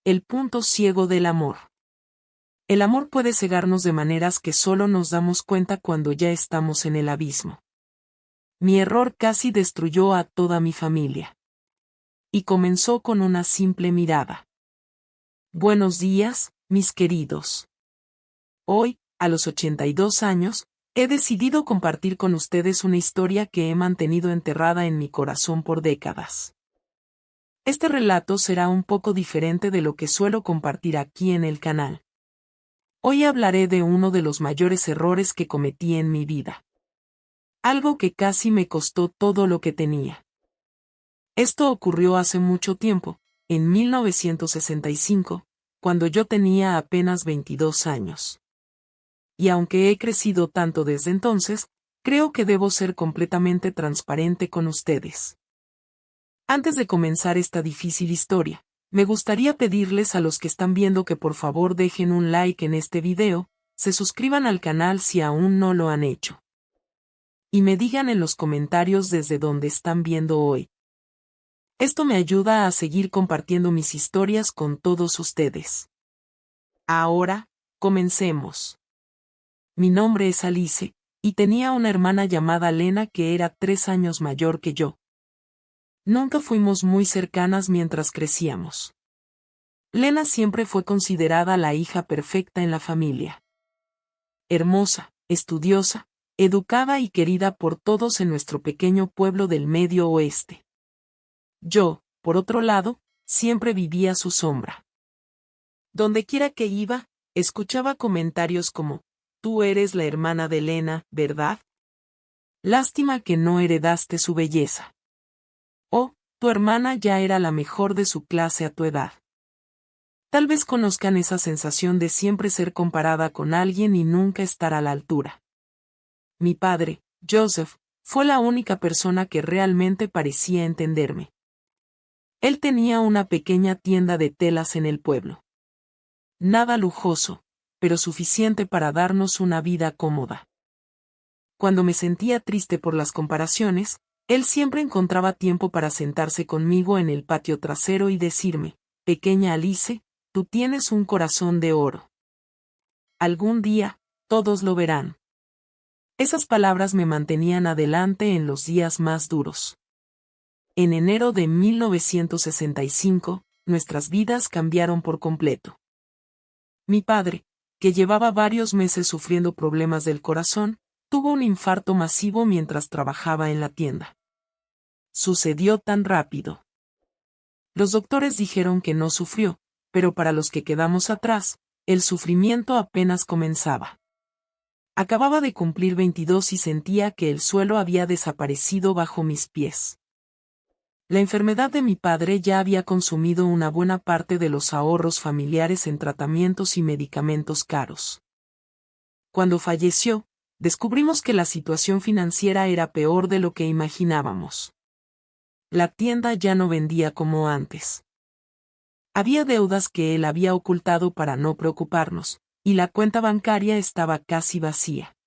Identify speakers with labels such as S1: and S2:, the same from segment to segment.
S1: El punto ciego del amor. El amor puede cegarnos de maneras que solo nos damos cuenta cuando ya estamos en el abismo. Mi error casi destruyó a toda mi familia. Y comenzó con una simple mirada. Buenos días, mis queridos. Hoy, a los 82 años, he decidido compartir con ustedes una historia que he mantenido enterrada en mi corazón por décadas. Este relato será un poco diferente de lo que suelo compartir aquí en el canal. Hoy hablaré de uno de los mayores errores que cometí en mi vida. Algo que casi me costó todo lo que tenía. Esto ocurrió hace mucho tiempo, en 1965, cuando yo tenía apenas 22 años. Y aunque he crecido tanto desde entonces, creo que debo ser completamente transparente con ustedes. Antes de comenzar esta difícil historia, me gustaría pedirles a los que están viendo que por favor dejen un like en este video, se suscriban al canal si aún no lo han hecho. Y me digan en los comentarios desde dónde están viendo hoy. Esto me ayuda a seguir compartiendo mis historias con todos ustedes. Ahora, comencemos. Mi nombre es Alice, y tenía una hermana llamada Lena que era 3 años mayor que yo. Nunca fuimos muy cercanas mientras crecíamos. Lena siempre fue considerada la hija perfecta en la familia. Hermosa, estudiosa, educada y querida por todos en nuestro pequeño pueblo del Medio Oeste. Yo, por otro lado, siempre vivía a su sombra. Dondequiera que iba, escuchaba comentarios como, «Tú eres la hermana de Lena, ¿verdad? Lástima que no heredaste su belleza». O, «Tu hermana ya era la mejor de su clase a tu edad». Tal vez conozcan esa sensación de siempre ser comparada con alguien y nunca estar a la altura. Mi padre, Joseph, fue la única persona que realmente parecía entenderme. Él tenía una pequeña tienda de telas en el pueblo. Nada lujoso, pero suficiente para darnos una vida cómoda. Cuando me sentía triste por las comparaciones, él siempre encontraba tiempo para sentarse conmigo en el patio trasero y decirme, «Pequeña Alice, tú tienes un corazón de oro. Algún día, todos lo verán». Esas palabras me mantenían adelante en los días más duros. En enero de 1965, nuestras vidas cambiaron por completo. Mi padre, que llevaba varios meses sufriendo problemas del corazón, tuvo un infarto masivo mientras trabajaba en la tienda. Sucedió tan rápido. Los doctores dijeron que no sufrió, pero para los que quedamos atrás, el sufrimiento apenas comenzaba. Acababa de cumplir 22 y sentía que el suelo había desaparecido bajo mis pies. La enfermedad de mi padre ya había consumido una buena parte de los ahorros familiares en tratamientos y medicamentos caros. Cuando falleció, descubrimos que la situación financiera era peor de lo que imaginábamos. La tienda ya no vendía como antes. Había deudas que él había ocultado para no preocuparnos, y la cuenta bancaria estaba casi vacía.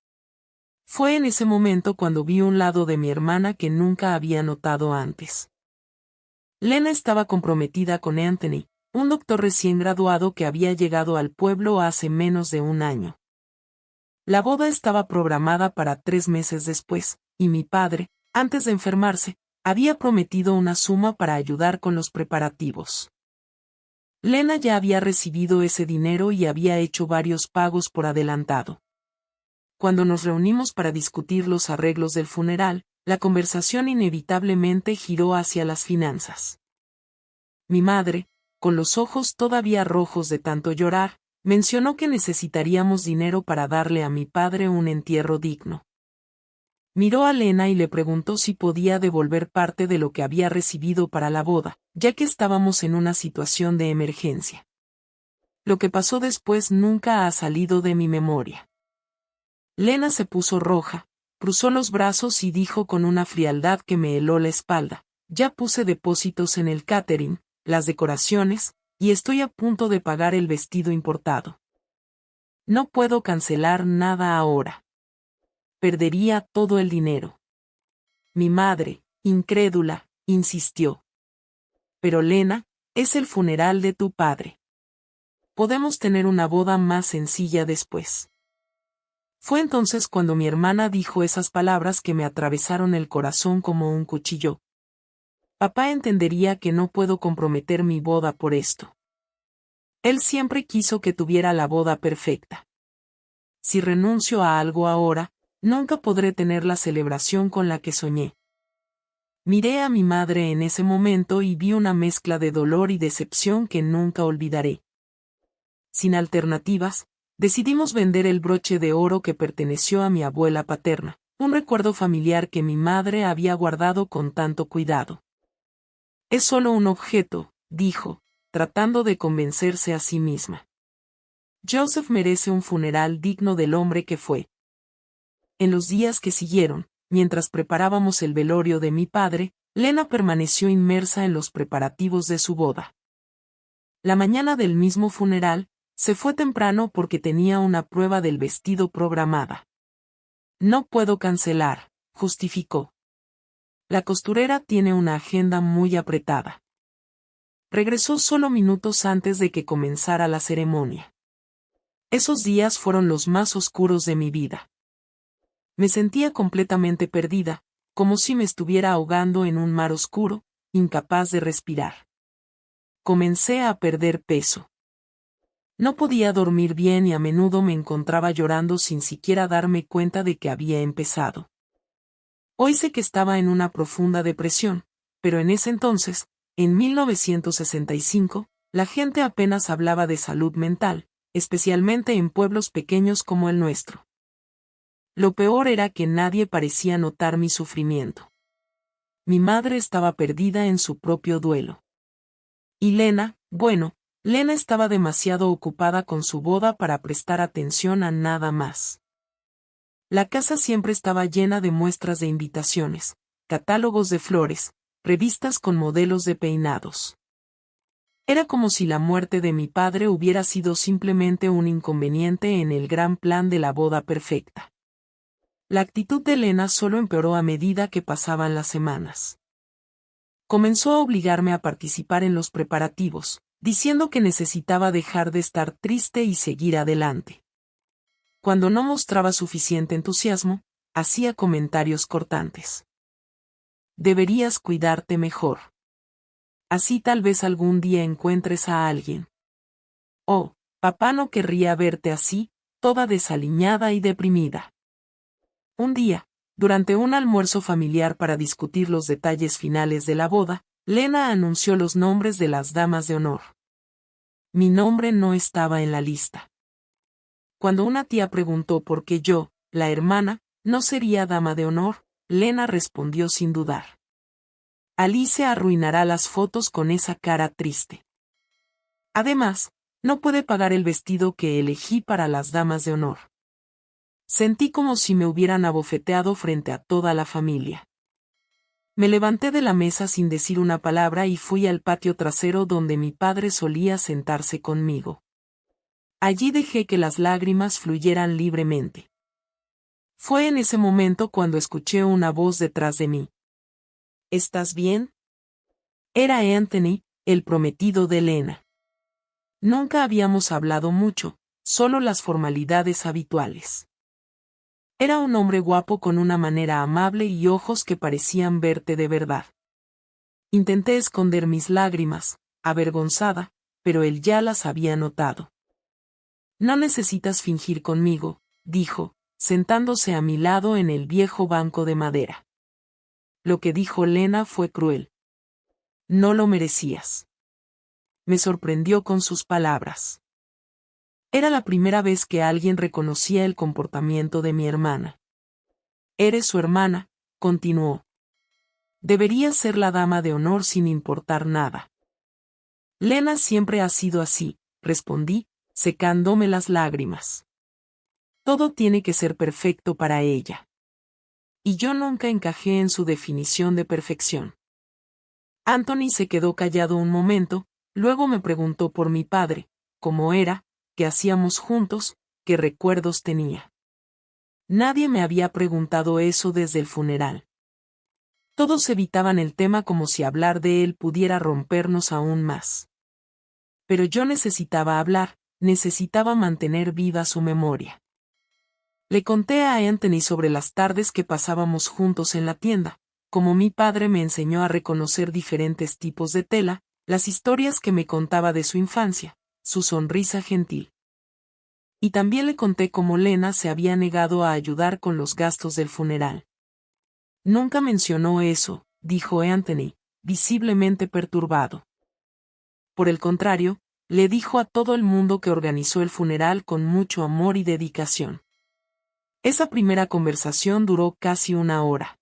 S1: Fue en ese momento cuando vi un lado de mi hermana que nunca había notado antes. Lena estaba comprometida con Anthony, un doctor recién graduado que había llegado al pueblo hace menos de un año. La boda estaba programada para 3 meses después, y mi padre, antes de enfermarse, había prometido una suma para ayudar con los preparativos. Lena ya había recibido ese dinero y había hecho varios pagos por adelantado. Cuando nos reunimos para discutir los arreglos del funeral, la conversación inevitablemente giró hacia las finanzas. Mi madre, con los ojos todavía rojos de tanto llorar, mencionó que necesitaríamos dinero para darle a mi padre un entierro digno. Miró a Lena y le preguntó si podía devolver parte de lo que había recibido para la boda, ya que estábamos en una situación de emergencia. Lo que pasó después nunca ha salido de mi memoria. Lena se puso roja, cruzó los brazos y dijo con una frialdad que me heló la espalda, «Ya puse depósitos en el catering, las decoraciones, y estoy a punto de pagar el vestido importado. No puedo cancelar nada ahora. Perdería todo el dinero». Mi madre, incrédula, insistió. «Pero Lena, es el funeral de tu padre. Podemos tener una boda más sencilla después. Fue entonces cuando mi hermana dijo esas palabras que me atravesaron el corazón como un cuchillo. Papá entendería que no puedo comprometer mi boda por esto. Él siempre quiso que tuviera la boda perfecta. Si renuncio a algo ahora, nunca podré tener la celebración con la que soñé. Miré a mi madre en ese momento y vi una mezcla de dolor y decepción que nunca olvidaré. Sin alternativas, decidimos vender el broche de oro que perteneció a mi abuela paterna, un recuerdo familiar que mi madre había guardado con tanto cuidado. Es solo un objeto, dijo, tratando de convencerse a sí misma. Joseph merece un funeral digno del hombre que fue. En los días que siguieron, mientras preparábamos el velorio de mi padre, Lena permaneció inmersa en los preparativos de su boda. La mañana del mismo funeral, se fue temprano porque tenía una prueba del vestido programada. No puedo cancelar, justificó. La costurera tiene una agenda muy apretada. Regresó solo minutos antes de que comenzara la ceremonia. Esos días fueron los más oscuros de mi vida. Me sentía completamente perdida, como si me estuviera ahogando en un mar oscuro, incapaz de respirar. Comencé a perder peso. No podía dormir bien y a menudo me encontraba llorando sin siquiera darme cuenta de que había empezado. Hoy sé que estaba en una profunda depresión, pero en ese entonces, en 1965, la gente apenas hablaba de salud mental, especialmente en pueblos pequeños como el nuestro. Lo peor era que nadie parecía notar mi sufrimiento. Mi madre estaba perdida en su propio duelo. Y Lena, bueno, Lena estaba demasiado ocupada con su boda para prestar atención a nada más. La casa siempre estaba llena de muestras de invitaciones, catálogos de flores, revistas con modelos de peinados. Era como si la muerte de mi padre hubiera sido simplemente un inconveniente en el gran plan de la boda perfecta. La actitud de Lena solo empeoró a medida que pasaban las semanas. Comenzó a obligarme a participar en los preparativos, diciendo que necesitaba dejar de estar triste y seguir adelante. Cuando no mostraba suficiente entusiasmo, hacía comentarios cortantes. Deberías cuidarte mejor. Así tal vez algún día encuentres a alguien. Oh, papá no querría verte así, toda desaliñada y deprimida. Un día, durante un almuerzo familiar para discutir los detalles finales de la boda, Lena anunció los nombres de las damas de honor. Mi nombre no estaba en la lista. Cuando una tía preguntó por qué yo, la hermana, no sería dama de honor, Lena respondió sin dudar. Alice arruinará las fotos con esa cara triste. Además, no puede pagar el vestido que elegí para las damas de honor. Sentí como si me hubieran abofeteado frente a toda la familia. Me levanté de la mesa sin decir una palabra y fui al patio trasero donde mi padre solía sentarse conmigo. Allí dejé que las lágrimas fluyeran libremente. Fue en ese momento cuando escuché una voz detrás de mí. ¿Estás bien? Era Anthony, el prometido de Lena. Nunca habíamos hablado mucho, solo las formalidades habituales. Era un hombre guapo con una manera amable y ojos que parecían verte de verdad. Intenté esconder mis lágrimas, avergonzada, pero él ya las había notado. No necesitas fingir conmigo, dijo, sentándose a mi lado en el viejo banco de madera. Lo que dijo Lena fue cruel. No lo merecías. Me sorprendió con sus palabras. Era la primera vez que alguien reconocía el comportamiento de mi hermana. Eres su hermana, continuó. Deberías ser la dama de honor sin importar nada. Lena siempre ha sido así, respondí, secándome las lágrimas. Todo tiene que ser perfecto para ella. Y yo nunca encajé en su definición de perfección. Anthony se quedó callado un momento, luego me preguntó por mi padre, cómo era, qué hacíamos juntos, qué recuerdos tenía. Nadie me había preguntado eso desde el funeral. Todos evitaban el tema como si hablar de él pudiera rompernos aún más. Pero yo necesitaba hablar, necesitaba mantener viva su memoria. Le conté a Anthony sobre las tardes que pasábamos juntos en la tienda, como mi padre me enseñó a reconocer diferentes tipos de tela, las historias que me contaba de su infancia, su sonrisa gentil. Y también le conté cómo Lena se había negado a ayudar con los gastos del funeral. Nunca mencionó eso, dijo Anthony, visiblemente perturbado. Por el contrario, le dijo a todo el mundo que organizó el funeral con mucho amor y dedicación. Esa primera conversación duró casi una hora.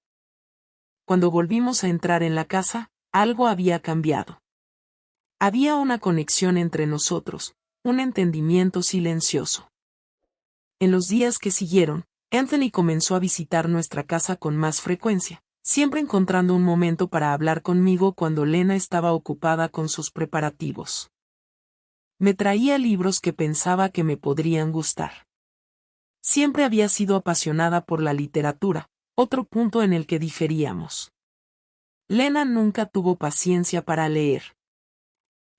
S1: Cuando volvimos a entrar en la casa, algo había cambiado. Había una conexión entre nosotros, un entendimiento silencioso. En los días que siguieron, Anthony comenzó a visitar nuestra casa con más frecuencia, siempre encontrando un momento para hablar conmigo cuando Lena estaba ocupada con sus preparativos. Me traía libros que pensaba que me podrían gustar. Siempre había sido apasionada por la literatura, otro punto en el que diferíamos. Lena nunca tuvo paciencia para leer.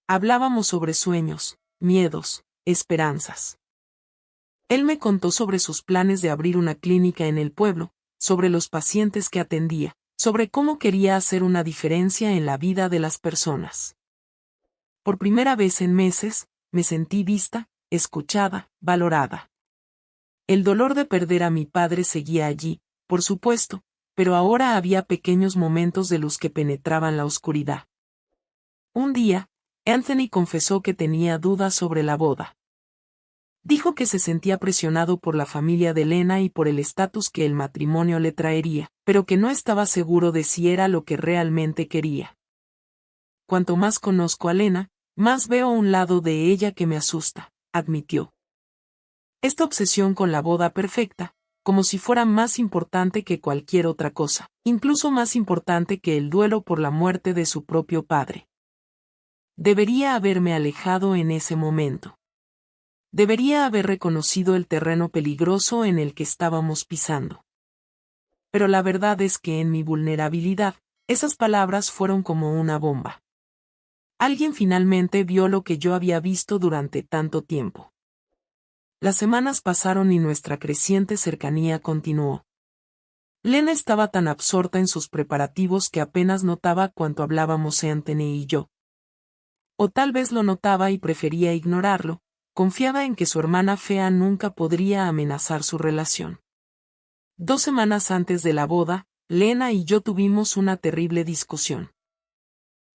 S1: Hablábamos sobre sueños, miedos, esperanzas. Él me contó sobre sus planes de abrir una clínica en el pueblo, sobre los pacientes que atendía, sobre cómo quería hacer una diferencia en la vida de las personas. Por primera vez en meses, me sentí vista, escuchada, valorada. El dolor de perder a mi padre seguía allí, por supuesto, pero ahora había pequeños momentos de luz que penetraban la oscuridad. Un día, Anthony confesó que tenía dudas sobre la boda. Dijo que se sentía presionado por la familia de Lena y por el estatus que el matrimonio le traería, pero que no estaba seguro de si era lo que realmente quería. Cuanto más conozco a Lena, más veo un lado de ella que me asusta, admitió. Esta obsesión con la boda perfecta, como si fuera más importante que cualquier otra cosa, incluso más importante que el duelo por la muerte de su propio padre. Debería haberme alejado en ese momento. Debería haber reconocido el terreno peligroso en el que estábamos pisando. Pero la verdad es que en mi vulnerabilidad, esas palabras fueron como una bomba. Alguien finalmente vio lo que yo había visto durante tanto tiempo. Las semanas pasaron y nuestra creciente cercanía continuó. Lena estaba tan absorta en sus preparativos que apenas notaba cuánto hablábamos Anthony y yo. O tal vez lo notaba y prefería ignorarlo, confiaba en que su hermana fea nunca podría amenazar su relación. 2 semanas antes de la boda, Lena y yo tuvimos una terrible discusión.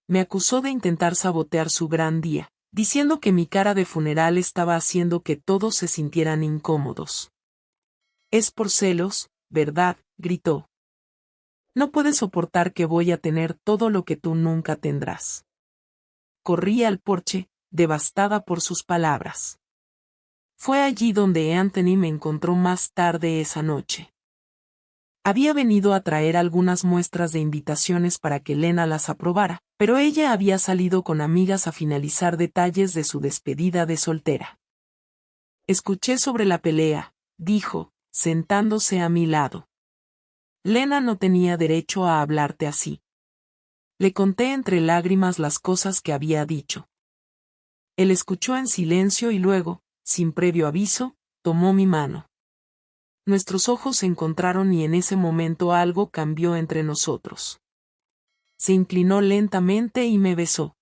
S1: Me acusó de intentar sabotear su gran día, diciendo que mi cara de funeral estaba haciendo que todos se sintieran incómodos. Es por celos, ¿verdad?, gritó. No puedes soportar que voy a tener todo lo que tú nunca tendrás. Corrí al porche, devastada por sus palabras. Fue allí donde Anthony me encontró más tarde esa noche. Había venido a traer algunas muestras de invitaciones para que Lena las aprobara, pero ella había salido con amigas a finalizar detalles de su despedida de soltera. Escuché sobre la pelea, dijo, sentándose a mi lado. Lena no tenía derecho a hablarte así. Le conté entre lágrimas las cosas que había dicho. Él escuchó en silencio y luego, sin previo aviso, tomó mi mano. Nuestros ojos se encontraron y en ese momento algo cambió entre nosotros. Se inclinó lentamente y me besó.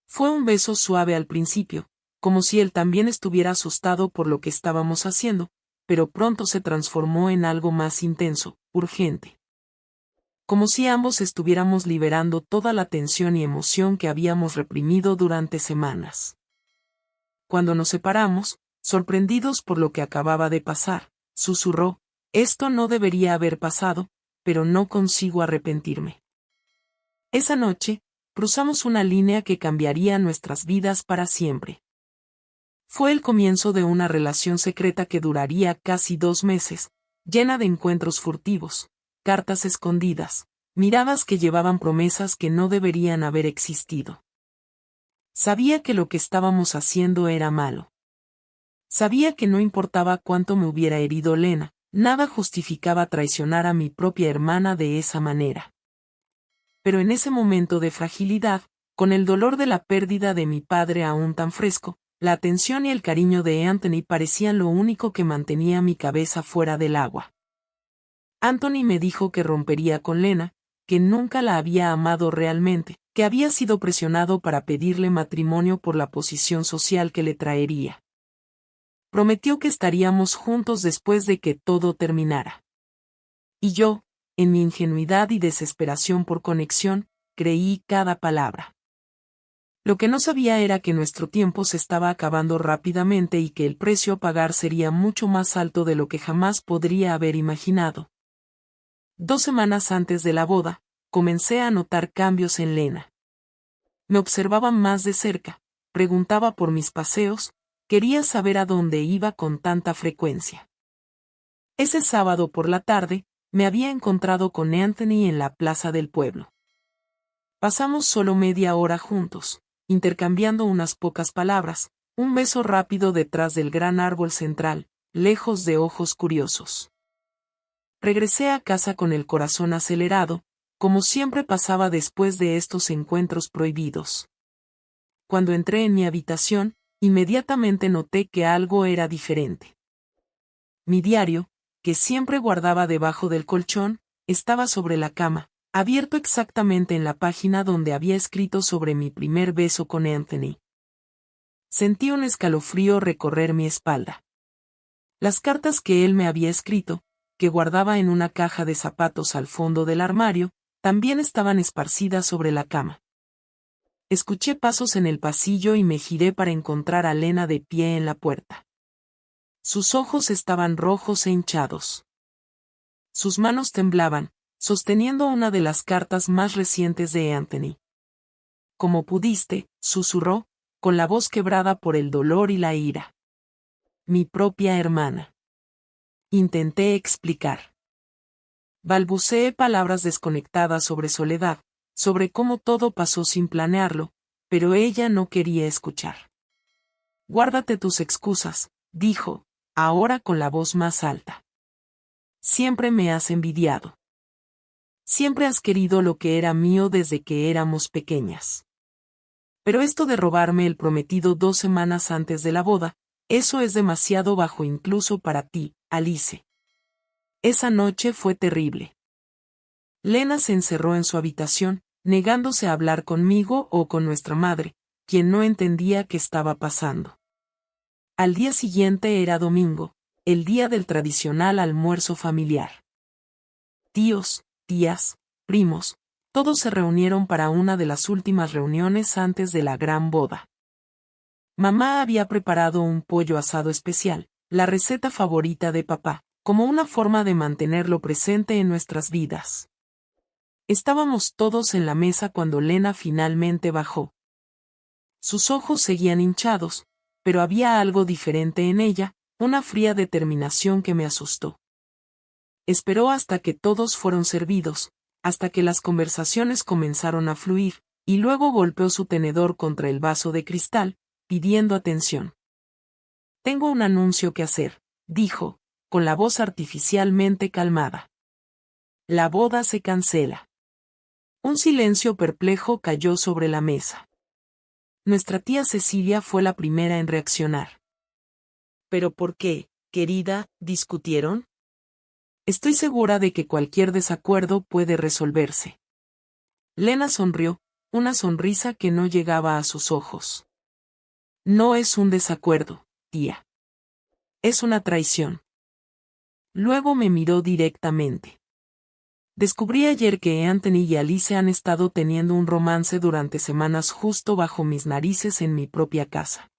S1: Fue un beso suave al principio, como si él también estuviera asustado por lo que estábamos haciendo, pero pronto se transformó en algo más intenso, urgente. Como si ambos estuviéramos liberando toda la tensión y emoción que habíamos reprimido durante semanas. Cuando nos separamos, sorprendidos por lo que acababa de pasar, susurró, esto no debería haber pasado, pero no consigo arrepentirme. Esa noche, cruzamos una línea que cambiaría nuestras vidas para siempre. Fue el comienzo de una relación secreta que duraría casi 2 meses, llena de encuentros furtivos, cartas escondidas, miradas que llevaban promesas que no deberían haber existido. Sabía que lo que estábamos haciendo era malo. Sabía que no importaba cuánto me hubiera herido Lena, nada justificaba traicionar a mi propia hermana de esa manera. Pero en ese momento de fragilidad, con el dolor de la pérdida de mi padre aún tan fresco, La atención y el cariño de Anthony parecían lo único que mantenía mi cabeza fuera del agua. Anthony me dijo que rompería con Lena, que nunca la había amado realmente, que había sido presionado para pedirle matrimonio por la posición social que le traería. Prometió que estaríamos juntos después de que todo terminara. Y yo, en mi ingenuidad y desesperación por conexión, creí cada palabra. Lo que no sabía era que nuestro tiempo se estaba acabando rápidamente y que el precio a pagar sería mucho más alto de lo que jamás podría haber imaginado. 2 semanas antes de la boda, comencé a notar cambios en Lena. Me observaba más de cerca, preguntaba por mis paseos, quería saber a dónde iba con tanta frecuencia. Ese sábado por la tarde, me había encontrado con Anthony en la plaza del pueblo. Pasamos solo media hora juntos, intercambiando unas pocas palabras, un beso rápido detrás del gran árbol central, lejos de ojos curiosos. Regresé a casa con el corazón acelerado, como siempre pasaba después de estos encuentros prohibidos. Cuando entré en mi habitación, inmediatamente noté que algo era diferente. Mi diario, que siempre guardaba debajo del colchón, estaba sobre la cama, abierto exactamente en la página donde había escrito sobre mi primer beso con Anthony. Sentí un escalofrío recorrer mi espalda. Las cartas que él me había escrito, que guardaba en una caja de zapatos al fondo del armario, también estaban esparcidas sobre la cama. Escuché pasos en el pasillo y me giré para encontrar a Lena de pie en la puerta. Sus ojos estaban rojos e hinchados. Sus manos temblaban, sosteniendo una de las cartas más recientes de Anthony. «Como pudiste», susurró, con la voz quebrada por el dolor y la ira. «Mi propia hermana». Intenté explicar. Balbuceé palabras desconectadas sobre Soledad, sobre cómo todo pasó sin planearlo, pero ella no quería escuchar. «Guárdate tus excusas», dijo, ahora con la voz más alta. «Siempre me has envidiado. Siempre has querido lo que era mío desde que éramos pequeñas. Pero esto de robarme el prometido 2 semanas antes de la boda, eso es demasiado bajo incluso para ti, Alice». Esa noche fue terrible. Lena se encerró en su habitación, negándose a hablar conmigo o con nuestra madre, quien no entendía qué estaba pasando. Al día siguiente era domingo, el día del tradicional almuerzo familiar. Tíos, tías, primos, todos se reunieron para una de las últimas reuniones antes de la gran boda. Mamá había preparado un pollo asado especial, la receta favorita de papá, como una forma de mantenerlo presente en nuestras vidas. Estábamos todos en la mesa cuando Lena finalmente bajó. Sus ojos seguían hinchados, pero había algo diferente en ella, una fría determinación que me asustó. Esperó hasta que todos fueron servidos, hasta que las conversaciones comenzaron a fluir, y luego golpeó su tenedor contra el vaso de cristal, pidiendo atención. «Tengo un anuncio que hacer», dijo, con la voz artificialmente calmada. «La boda se cancela». Un silencio perplejo cayó sobre la mesa. Nuestra tía Cecilia fue la primera en reaccionar. «¿Pero por qué, querida, discutieron?» «Estoy segura de que cualquier desacuerdo puede resolverse». Lena sonrió, una sonrisa que no llegaba a sus ojos. «No es un desacuerdo, tía. Es una traición». Luego me miró directamente. «Descubrí ayer que Anthony y Alice han estado teniendo un romance durante semanas justo bajo mis narices en mi propia casa».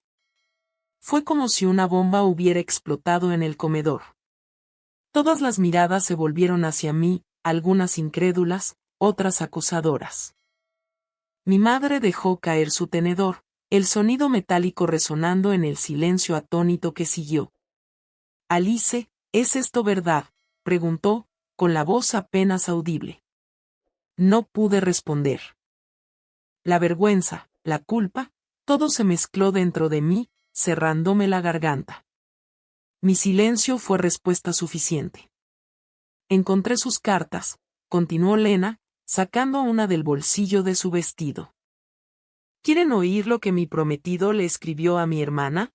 S1: Fue como si una bomba hubiera explotado en el comedor. Todas las miradas se volvieron hacia mí, algunas incrédulas, otras acusadoras. Mi madre dejó caer su tenedor, el sonido metálico resonando en el silencio atónito que siguió. «Alice, ¿es esto verdad?», preguntó, con la voz apenas audible. No pude responder. La vergüenza, la culpa, todo se mezcló dentro de mí, cerrándome la garganta. Mi silencio fue respuesta suficiente. «Encontré sus cartas», continuó Lena, sacando una del bolsillo de su vestido. ¿Quieren oír lo que mi prometido le escribió a mi hermana?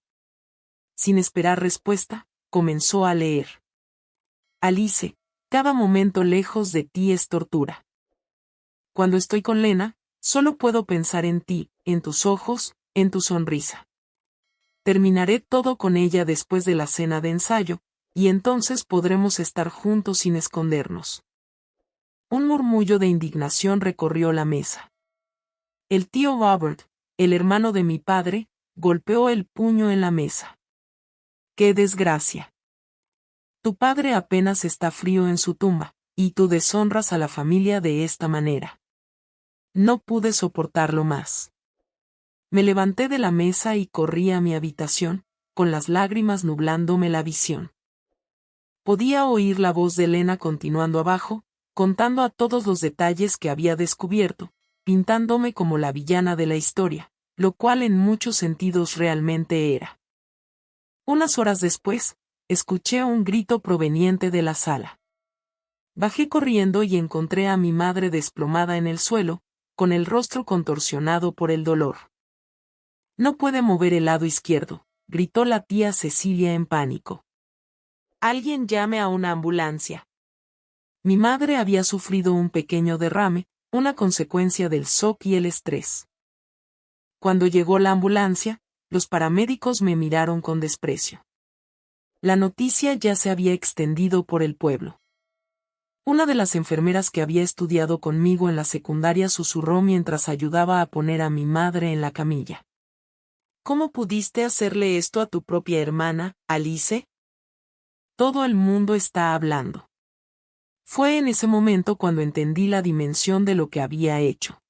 S1: Sin esperar respuesta, comenzó a leer. Alice, cada momento lejos de ti es tortura. Cuando estoy con Lena, solo puedo pensar en ti, en tus ojos, en tu sonrisa. Terminaré todo con ella después de la cena de ensayo, y entonces podremos estar juntos sin escondernos. Un murmullo de indignación recorrió la mesa. El tío Robert, el hermano de mi padre, golpeó el puño en la mesa. ¡Qué desgracia! Tu padre apenas está frío en su tumba, y tú deshonras a la familia de esta manera. No pude soportarlo más. Me levanté de la mesa y corrí a mi habitación, con las lágrimas nublándome la visión. Podía oír la voz de Elena continuando abajo, contando a todos los detalles que había descubierto, pintándome como la villana de la historia, lo cual en muchos sentidos realmente era. Unas horas después, escuché un grito proveniente de la sala. Bajé corriendo y encontré a mi madre desplomada en el suelo, con el rostro contorsionado por el dolor. No puede mover el lado izquierdo, gritó la tía Cecilia en pánico. Alguien llame a una ambulancia. Mi madre había sufrido un pequeño derrame, una consecuencia del shock y el estrés. Cuando llegó la ambulancia, los paramédicos me miraron con desprecio. La noticia ya se había extendido por el pueblo. Una de las enfermeras que había estudiado conmigo en la secundaria susurró mientras ayudaba a poner a mi madre en la camilla. ¿Cómo pudiste hacerle esto a tu propia hermana, Alice? Todo el mundo está hablando. Fue en ese momento cuando entendí la dimensión de lo que había hecho.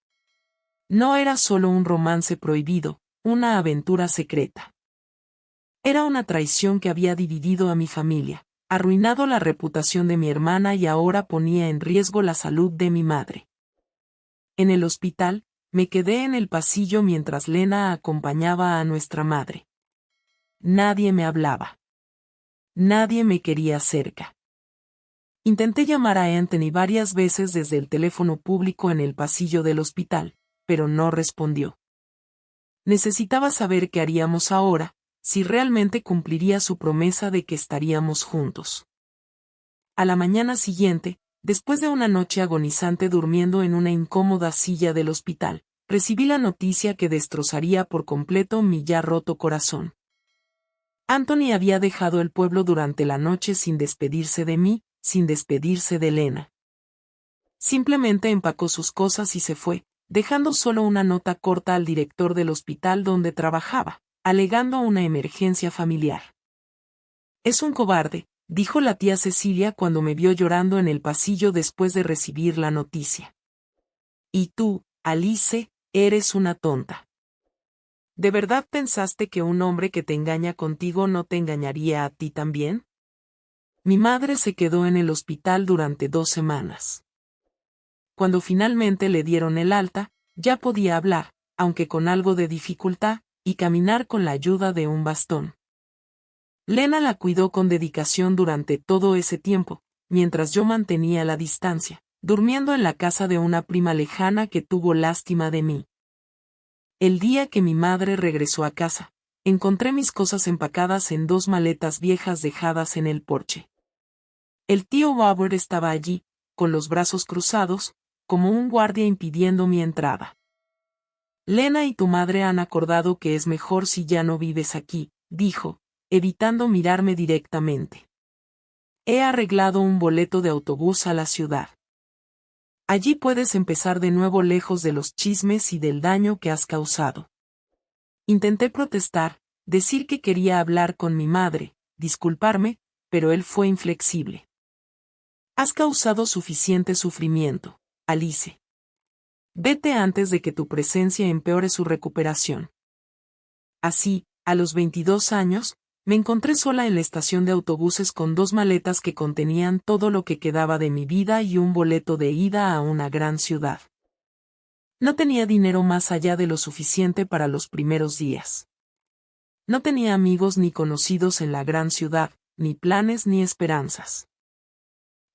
S1: No era solo un romance prohibido, una aventura secreta. Era una traición que había dividido a mi familia, arruinado la reputación de mi hermana y ahora ponía en riesgo la salud de mi madre. En el hospital, me quedé en el pasillo mientras Lena acompañaba a nuestra madre. Nadie me hablaba. Nadie me quería cerca. Intenté llamar a Anthony varias veces desde el teléfono público en el pasillo del hospital, pero no respondió. Necesitaba saber qué haríamos ahora, si realmente cumpliría su promesa de que estaríamos juntos. A la mañana siguiente, después de una noche agonizante durmiendo en una incómoda silla del hospital, recibí la noticia que destrozaría por completo mi ya roto corazón. Anthony había dejado el pueblo durante la noche sin despedirse de mí, sin despedirse de Elena. Simplemente empacó sus cosas y se fue, dejando solo una nota corta al director del hospital donde trabajaba, alegando una emergencia familiar. Es un cobarde, dijo la tía Cecilia cuando me vio llorando en el pasillo después de recibir la noticia. Y tú, Alice, eres una tonta. ¿De verdad pensaste que un hombre que te engaña contigo no te engañaría a ti también? Mi madre se quedó en el hospital durante 2 semanas. Cuando finalmente le dieron el alta, ya podía hablar, aunque con algo de dificultad, y caminar con la ayuda de un bastón. Lena la cuidó con dedicación durante todo ese tiempo, mientras yo mantenía la distancia, durmiendo en la casa de una prima lejana que tuvo lástima de mí. El día que mi madre regresó a casa, encontré mis cosas empacadas en 2 maletas viejas dejadas en el porche. El tío Robert estaba allí, con los brazos cruzados, como un guardia impidiendo mi entrada. Lena y tu madre han acordado que es mejor si ya no vives aquí, dijo, evitando mirarme directamente. He arreglado un boleto de autobús a la ciudad. Allí puedes empezar de nuevo lejos de los chismes y del daño que has causado. Intenté protestar, decir que quería hablar con mi madre, disculparme, pero él fue inflexible. Has causado suficiente sufrimiento, Alice. Vete antes de que tu presencia empeore su recuperación. Así, a los 22 años, me encontré sola en la estación de autobuses con 2 maletas que contenían todo lo que quedaba de mi vida y un boleto de ida a una gran ciudad. No tenía dinero más allá de lo suficiente para los primeros días. No tenía amigos ni conocidos en la gran ciudad, ni planes ni esperanzas.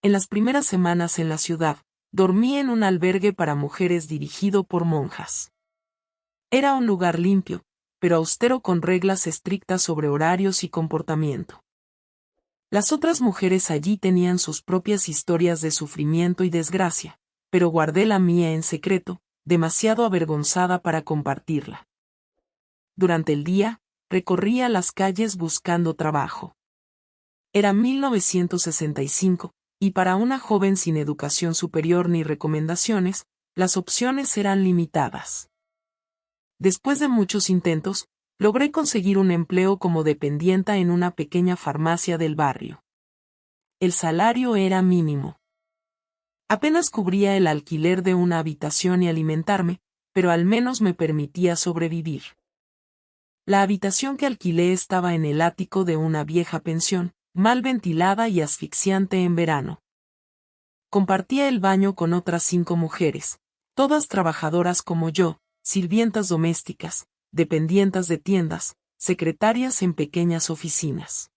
S1: En las primeras semanas en la ciudad, dormí en un albergue para mujeres dirigido por monjas. Era un lugar limpio, pero austero, con reglas estrictas sobre horarios y comportamiento. Las otras mujeres allí tenían sus propias historias de sufrimiento y desgracia, pero guardé la mía en secreto, demasiado avergonzada para compartirla. Durante el día, recorría las calles buscando trabajo. Era 1965, y para una joven sin educación superior ni recomendaciones, las opciones eran limitadas. Después de muchos intentos, logré conseguir un empleo como dependienta en una pequeña farmacia del barrio. El salario era mínimo. Apenas cubría el alquiler de una habitación y alimentarme, pero al menos me permitía sobrevivir. La habitación que alquilé estaba en el ático de una vieja pensión, mal ventilada y asfixiante en verano. Compartía el baño con otras 5 mujeres, todas trabajadoras como yo, sirvientas domésticas, dependientas de tiendas, secretarias en pequeñas oficinas.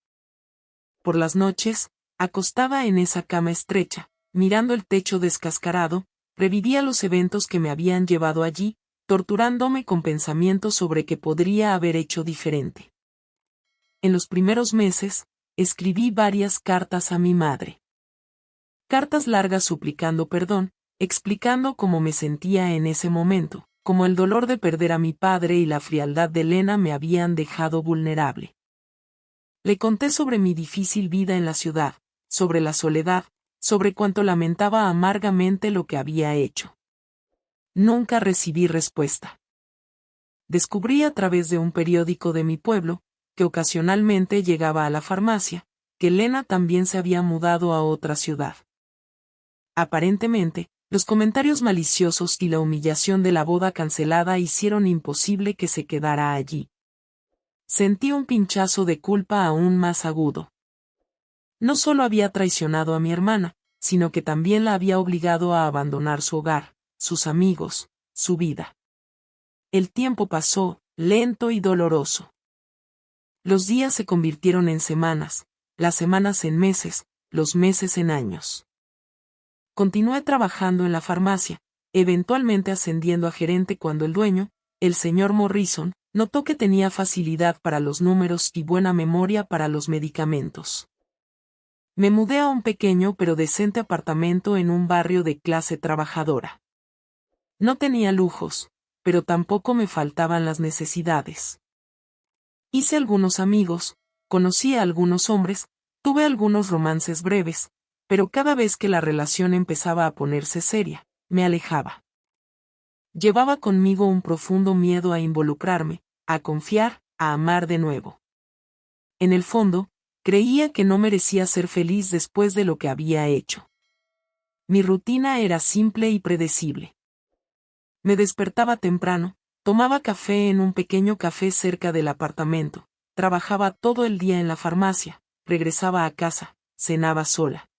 S1: Por las noches, acostada en esa cama estrecha, mirando el techo descascarado, revivía los eventos que me habían llevado allí, torturándome con pensamientos sobre qué podría haber hecho diferente. En los primeros meses, escribí varias cartas a mi madre. Cartas largas suplicando perdón, explicando cómo me sentía en ese momento, cómo el dolor de perder a mi padre y la frialdad de Elena me habían dejado vulnerable. Le conté sobre mi difícil vida en la ciudad, sobre la soledad, sobre cuánto lamentaba amargamente lo que había hecho. Nunca recibí respuesta. Descubrí a través de un periódico de mi pueblo, que ocasionalmente llegaba a la farmacia, que Elena también se había mudado a otra ciudad. Aparentemente, los comentarios maliciosos y la humillación de la boda cancelada hicieron imposible que se quedara allí. Sentí un pinchazo de culpa aún más agudo. No solo había traicionado a mi hermana, sino que también la había obligado a abandonar su hogar, sus amigos, su vida. El tiempo pasó, lento y doloroso. Los días se convirtieron en semanas, las semanas en meses, los meses en años. Continué trabajando en la farmacia, eventualmente ascendiendo a gerente cuando el dueño, el señor Morrison, notó que tenía facilidad para los números y buena memoria para los medicamentos. Me mudé a un pequeño pero decente apartamento en un barrio de clase trabajadora. No tenía lujos, pero tampoco me faltaban las necesidades. Hice algunos amigos, conocí a algunos hombres, tuve algunos romances breves, pero cada vez que la relación empezaba a ponerse seria, me alejaba. Llevaba conmigo un profundo miedo a involucrarme, a confiar, a amar de nuevo. En el fondo, creía que no merecía ser feliz después de lo que había hecho. Mi rutina era simple y predecible. Me despertaba temprano, tomaba café en un pequeño café cerca del apartamento, trabajaba todo el día en la farmacia, regresaba a casa, cenaba sola.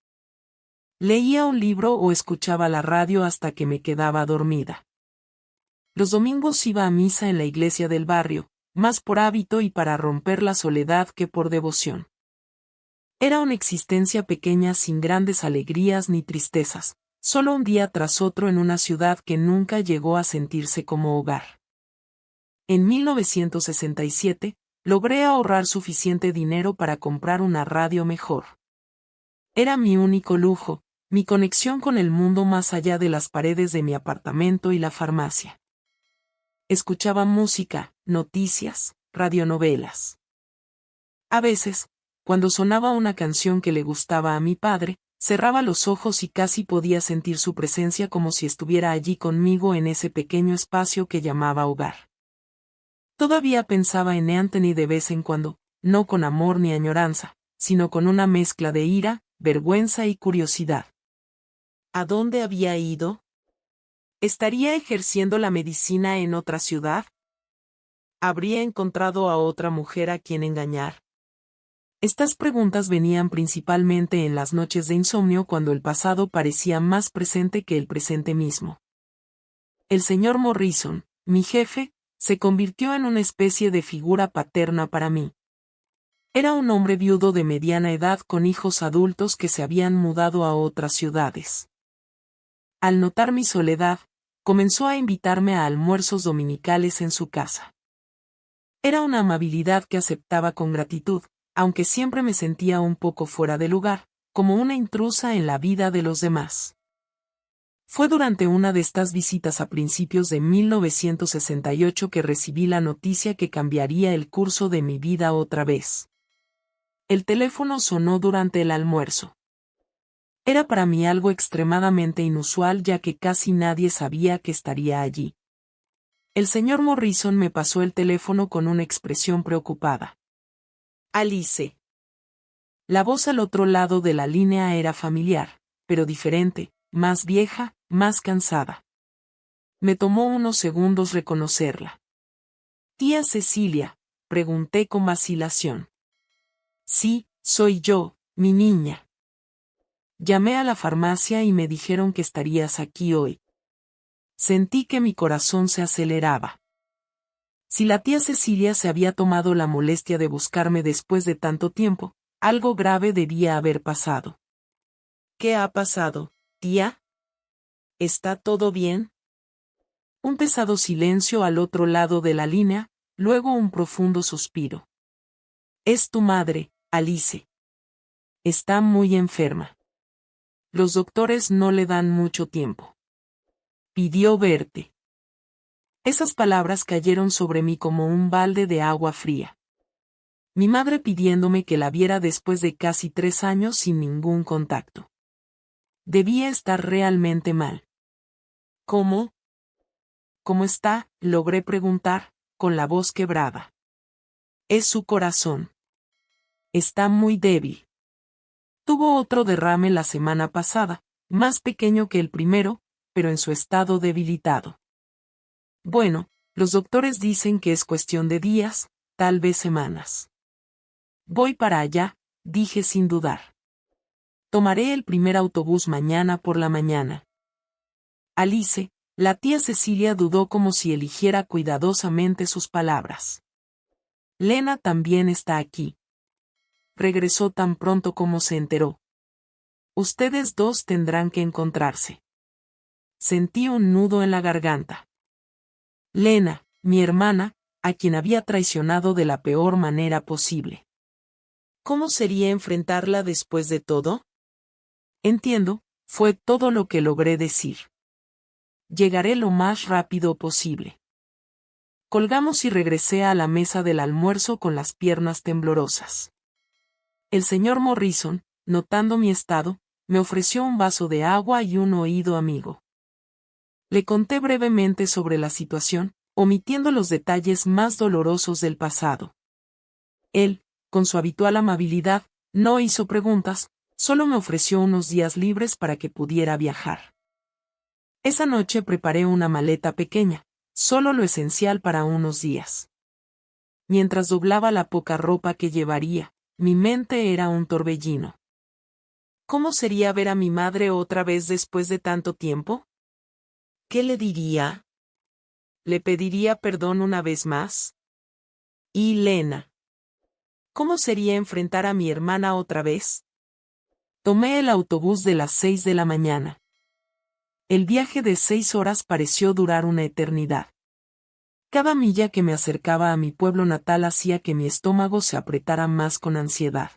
S1: Leía un libro o escuchaba la radio hasta que me quedaba dormida. Los domingos iba a misa en la iglesia del barrio, más por hábito y para romper la soledad que por devoción. Era una existencia pequeña sin grandes alegrías ni tristezas, solo un día tras otro en una ciudad que nunca llegó a sentirse como hogar. En 1967, logré ahorrar suficiente dinero para comprar una radio mejor. Era mi único lujo, mi conexión con el mundo más allá de las paredes de mi apartamento y la farmacia. Escuchaba música, noticias, radionovelas. A veces, cuando sonaba una canción que le gustaba a mi padre, cerraba los ojos y casi podía sentir su presencia como si estuviera allí conmigo en ese pequeño espacio que llamaba hogar. Todavía pensaba en Anthony de vez en cuando, no con amor ni añoranza, sino con una mezcla de ira, vergüenza y curiosidad. ¿A dónde había ido? ¿Estaría ejerciendo la medicina en otra ciudad? ¿Habría encontrado a otra mujer a quien engañar? Estas preguntas venían principalmente en las noches de insomnio cuando el pasado parecía más presente que el presente mismo. El señor Morrison, mi jefe, se convirtió en una especie de figura paterna para mí. Era un hombre viudo de mediana edad con hijos adultos que se habían mudado a otras ciudades. Al notar mi soledad, Comenzó a invitarme a almuerzos dominicales en su casa. Era una amabilidad que aceptaba con gratitud, aunque siempre me sentía un poco fuera de lugar, como una intrusa en la vida de los demás. Fue durante una de estas visitas a principios de 1968 que recibí la noticia que cambiaría el curso de mi vida otra vez. El teléfono sonó durante el almuerzo. Era para mí algo extremadamente inusual ya que casi nadie sabía que estaría allí. El señor Morrison me pasó el teléfono con una expresión preocupada. Alice. La voz al otro lado de la línea era familiar, pero diferente, más vieja, más cansada. Me tomó unos segundos reconocerla. Tía Cecilia, pregunté con vacilación. Sí, soy yo, mi niña. Llamé a la farmacia y me dijeron que estarías aquí hoy. Sentí que mi corazón se aceleraba. Si la tía Cecilia se había tomado la molestia de buscarme después de tanto tiempo, algo grave debía haber pasado. ¿Qué ha pasado, tía? ¿Está todo bien? Un pesado silencio al otro lado de la línea, luego un profundo suspiro. Es tu madre, Alice. Está muy enferma. Los doctores no le dan mucho tiempo. Pidió verte. Esas palabras cayeron sobre mí como un balde de agua fría. Mi madre pidiéndome que la viera después de casi 3 años sin ningún contacto. Debía estar realmente mal. ¿Cómo? ¿Cómo está?, logré preguntar, con la voz quebrada. Es su corazón. Está muy débil. Tuvo otro derrame la semana pasada, más pequeño que el primero, pero en su estado debilitado. Bueno, los doctores dicen que es cuestión de días, tal vez semanas. Voy para allá, dije sin dudar. Tomaré el primer autobús mañana por la mañana. Alice, la tía Cecilia dudó como si eligiera cuidadosamente sus palabras. Lena también está aquí. Regresó tan pronto como se enteró. Ustedes dos tendrán que encontrarse. Sentí un nudo en la garganta. Lena, mi hermana, a quien había traicionado de la peor manera posible. ¿Cómo sería enfrentarla después de todo? Entiendo, fue todo lo que logré decir. Llegaré lo más rápido posible. Colgamos y regresé a la mesa del almuerzo con las piernas temblorosas. El señor Morrison, notando mi estado, me ofreció un vaso de agua y un oído amigo. Le conté brevemente sobre la situación, omitiendo los detalles más dolorosos del pasado. Él, con su habitual amabilidad, no hizo preguntas, solo me ofreció unos días libres para que pudiera viajar. Esa noche preparé una maleta pequeña, solo lo esencial para unos días. Mientras doblaba la poca ropa que llevaría, mi mente era un torbellino. ¿Cómo sería ver a mi madre otra vez después de tanto tiempo? ¿Qué le diría? ¿Le pediría perdón una vez más? ¿Y Lena? ¿Cómo sería enfrentar a mi hermana otra vez? Tomé el autobús de las 6 de la mañana. El viaje de 6 horas pareció durar una eternidad. Cada milla que me acercaba a mi pueblo natal hacía que mi estómago se apretara más con ansiedad.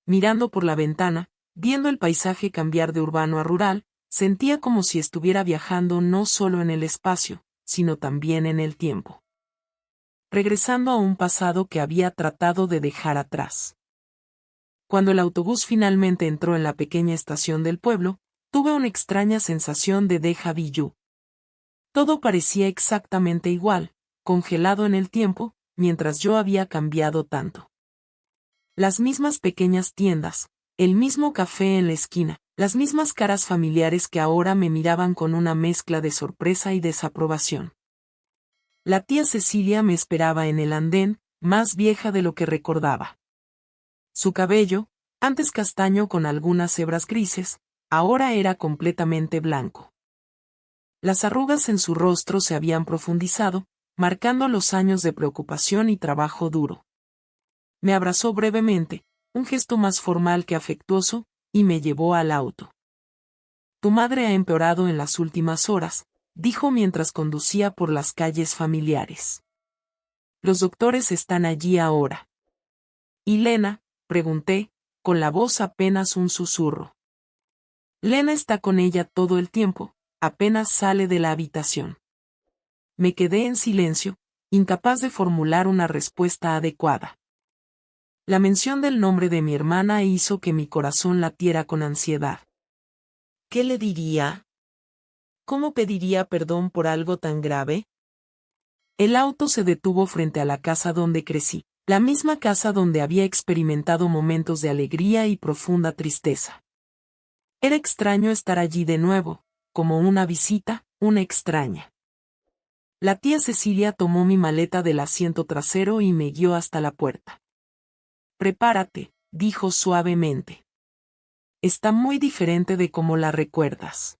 S1: Mirando por la ventana, viendo el paisaje cambiar de urbano a rural, sentía como si estuviera viajando no solo en el espacio, sino también en el tiempo. Regresando a un pasado que había tratado de dejar atrás. Cuando el autobús finalmente entró en la pequeña estación del pueblo, tuve una extraña sensación de déjà vu. Todo parecía exactamente igual, congelado en el tiempo, mientras yo había cambiado tanto. Las mismas pequeñas tiendas, el mismo café en la esquina, las mismas caras familiares que ahora me miraban con una mezcla de sorpresa y desaprobación. La tía Cecilia me esperaba en el andén, más vieja de lo que recordaba. Su cabello, antes castaño con algunas hebras grises, ahora era completamente blanco. Las arrugas en su rostro se habían profundizado, marcando los años de preocupación y trabajo duro. Me abrazó brevemente, un gesto más formal que afectuoso, y me llevó al auto. Tu madre ha empeorado en las últimas horas, dijo mientras conducía por las calles familiares. Los doctores están allí ahora. ¿Y Lena?, pregunté, con la voz apenas un susurro. Lena está con ella todo el tiempo, apenas sale de la habitación. Me quedé en silencio, incapaz de formular una respuesta adecuada. La mención del nombre de mi hermana hizo que mi corazón latiera con ansiedad. ¿Qué le diría? ¿Cómo pediría perdón por algo tan grave? El auto se detuvo frente a la casa donde crecí, la misma casa donde había experimentado momentos de alegría y profunda tristeza. Era extraño estar allí de nuevo, como una visita, una extraña. La tía Cecilia tomó mi maleta del asiento trasero y me guió hasta la puerta. Prepárate, dijo suavemente. Está muy diferente de cómo la recuerdas.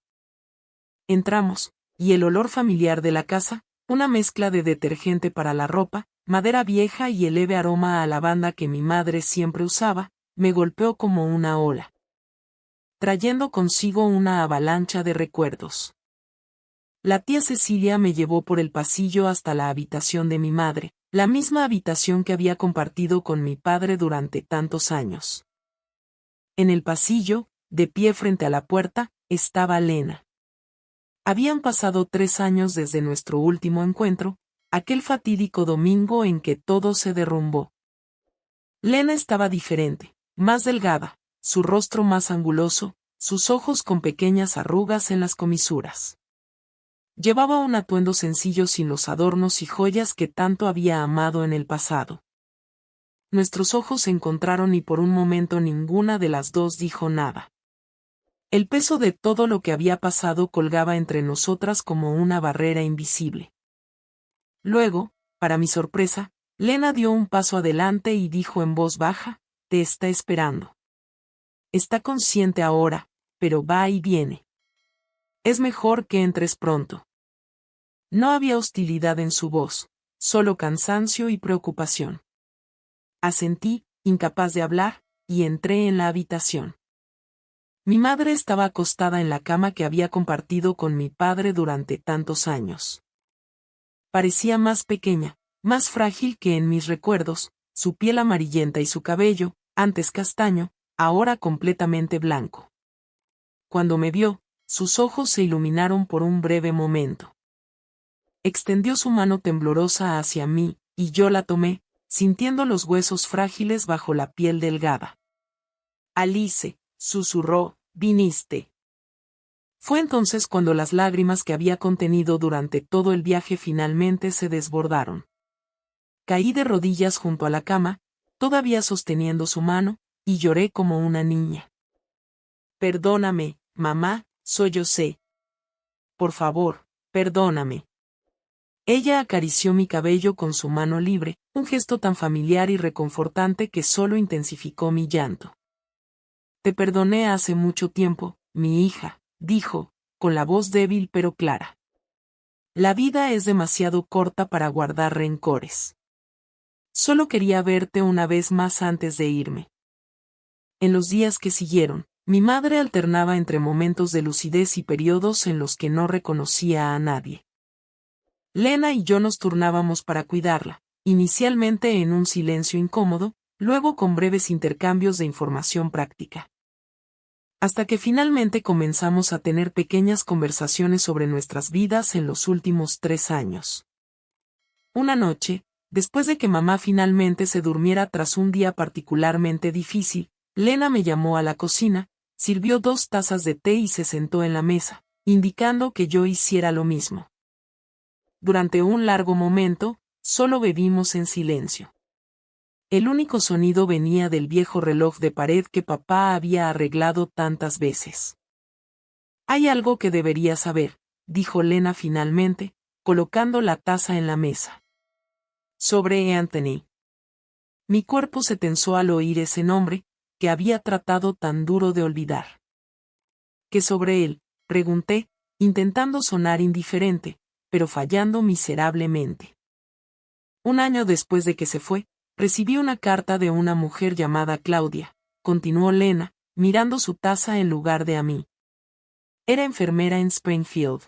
S1: Entramos, y el olor familiar de la casa, una mezcla de detergente para la ropa, madera vieja y el leve aroma a lavanda que mi madre siempre usaba, me golpeó como una ola, trayendo consigo una avalancha de recuerdos. La tía Cecilia me llevó por el pasillo hasta la habitación de mi madre, la misma habitación que había compartido con mi padre durante tantos años. En el pasillo, de pie frente a la puerta, estaba Lena. Habían pasado 3 años desde nuestro último encuentro, aquel fatídico domingo en que todo se derrumbó. Lena estaba diferente, más delgada, su rostro más anguloso, sus ojos con pequeñas arrugas en las comisuras. Llevaba un atuendo sencillo sin los adornos y joyas que tanto había amado en el pasado. Nuestros ojos se encontraron y por un momento ninguna de las dos dijo nada. El peso de todo lo que había pasado colgaba entre nosotras como una barrera invisible. Luego, para mi sorpresa, Lena dio un paso adelante y dijo en voz baja, «Te está esperando. Está consciente ahora, pero va y viene. Es mejor que entres pronto». No había hostilidad en su voz, solo cansancio y preocupación. Asentí, incapaz de hablar, y entré en la habitación. Mi madre estaba acostada en la cama que había compartido con mi padre durante tantos años. Parecía más pequeña, más frágil que en mis recuerdos, su piel amarillenta y su cabello, antes castaño, ahora completamente blanco. Cuando me vio, sus ojos se iluminaron por un breve momento. Extendió su mano temblorosa hacia mí, y yo la tomé, sintiendo los huesos frágiles bajo la piel delgada. «Alice», susurró, «viniste». Fue entonces cuando las lágrimas que había contenido durante todo el viaje finalmente se desbordaron. Caí de rodillas junto a la cama, todavía sosteniendo su mano, y lloré como una niña. «Perdóname, mamá», sollocé. «Por favor, perdóname». Ella acarició mi cabello con su mano libre, un gesto tan familiar y reconfortante que solo intensificó mi llanto. «Te perdoné hace mucho tiempo, mi hija», dijo, con la voz débil pero clara. «La vida es demasiado corta para guardar rencores. Solo quería verte una vez más antes de irme». En los días que siguieron, mi madre alternaba entre momentos de lucidez y periodos en los que no reconocía a nadie. Lena y yo nos turnábamos para cuidarla, inicialmente en un silencio incómodo, luego con breves intercambios de información práctica. Hasta que finalmente comenzamos a tener pequeñas conversaciones sobre nuestras vidas en los últimos 3 años. Una noche, después de que mamá finalmente se durmiera tras un día particularmente difícil, Lena me llamó a la cocina, sirvió 2 tazas de té y se sentó en la mesa, indicando que yo hiciera lo mismo. Durante un largo momento, solo bebimos en silencio. El único sonido venía del viejo reloj de pared que papá había arreglado tantas veces. «Hay algo que deberías saber», dijo Lena finalmente, colocando la taza en la mesa. «Sobre Anthony». Mi cuerpo se tensó al oír ese nombre, que había tratado tan duro de olvidar. «¿Qué sobre él?», pregunté, intentando sonar indiferente, pero fallando miserablemente. «Un año después de que se fue, recibí una carta de una mujer llamada Claudia», continuó Lena, mirando su taza en lugar de a mí. «Era enfermera en Springfield.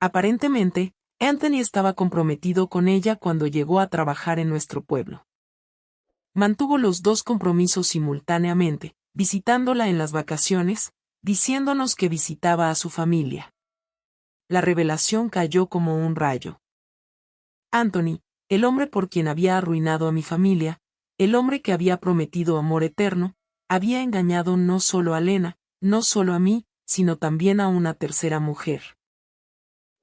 S1: Aparentemente, Anthony estaba comprometido con ella cuando llegó a trabajar en nuestro pueblo. Mantuvo los dos compromisos simultáneamente, visitándola en las vacaciones, diciéndonos que visitaba a su familia. La revelación cayó como un rayo. Anthony, el hombre por quien había arruinado a mi familia, el hombre que había prometido amor eterno, había engañado no solo a Lena, no solo a mí, sino también a una tercera mujer.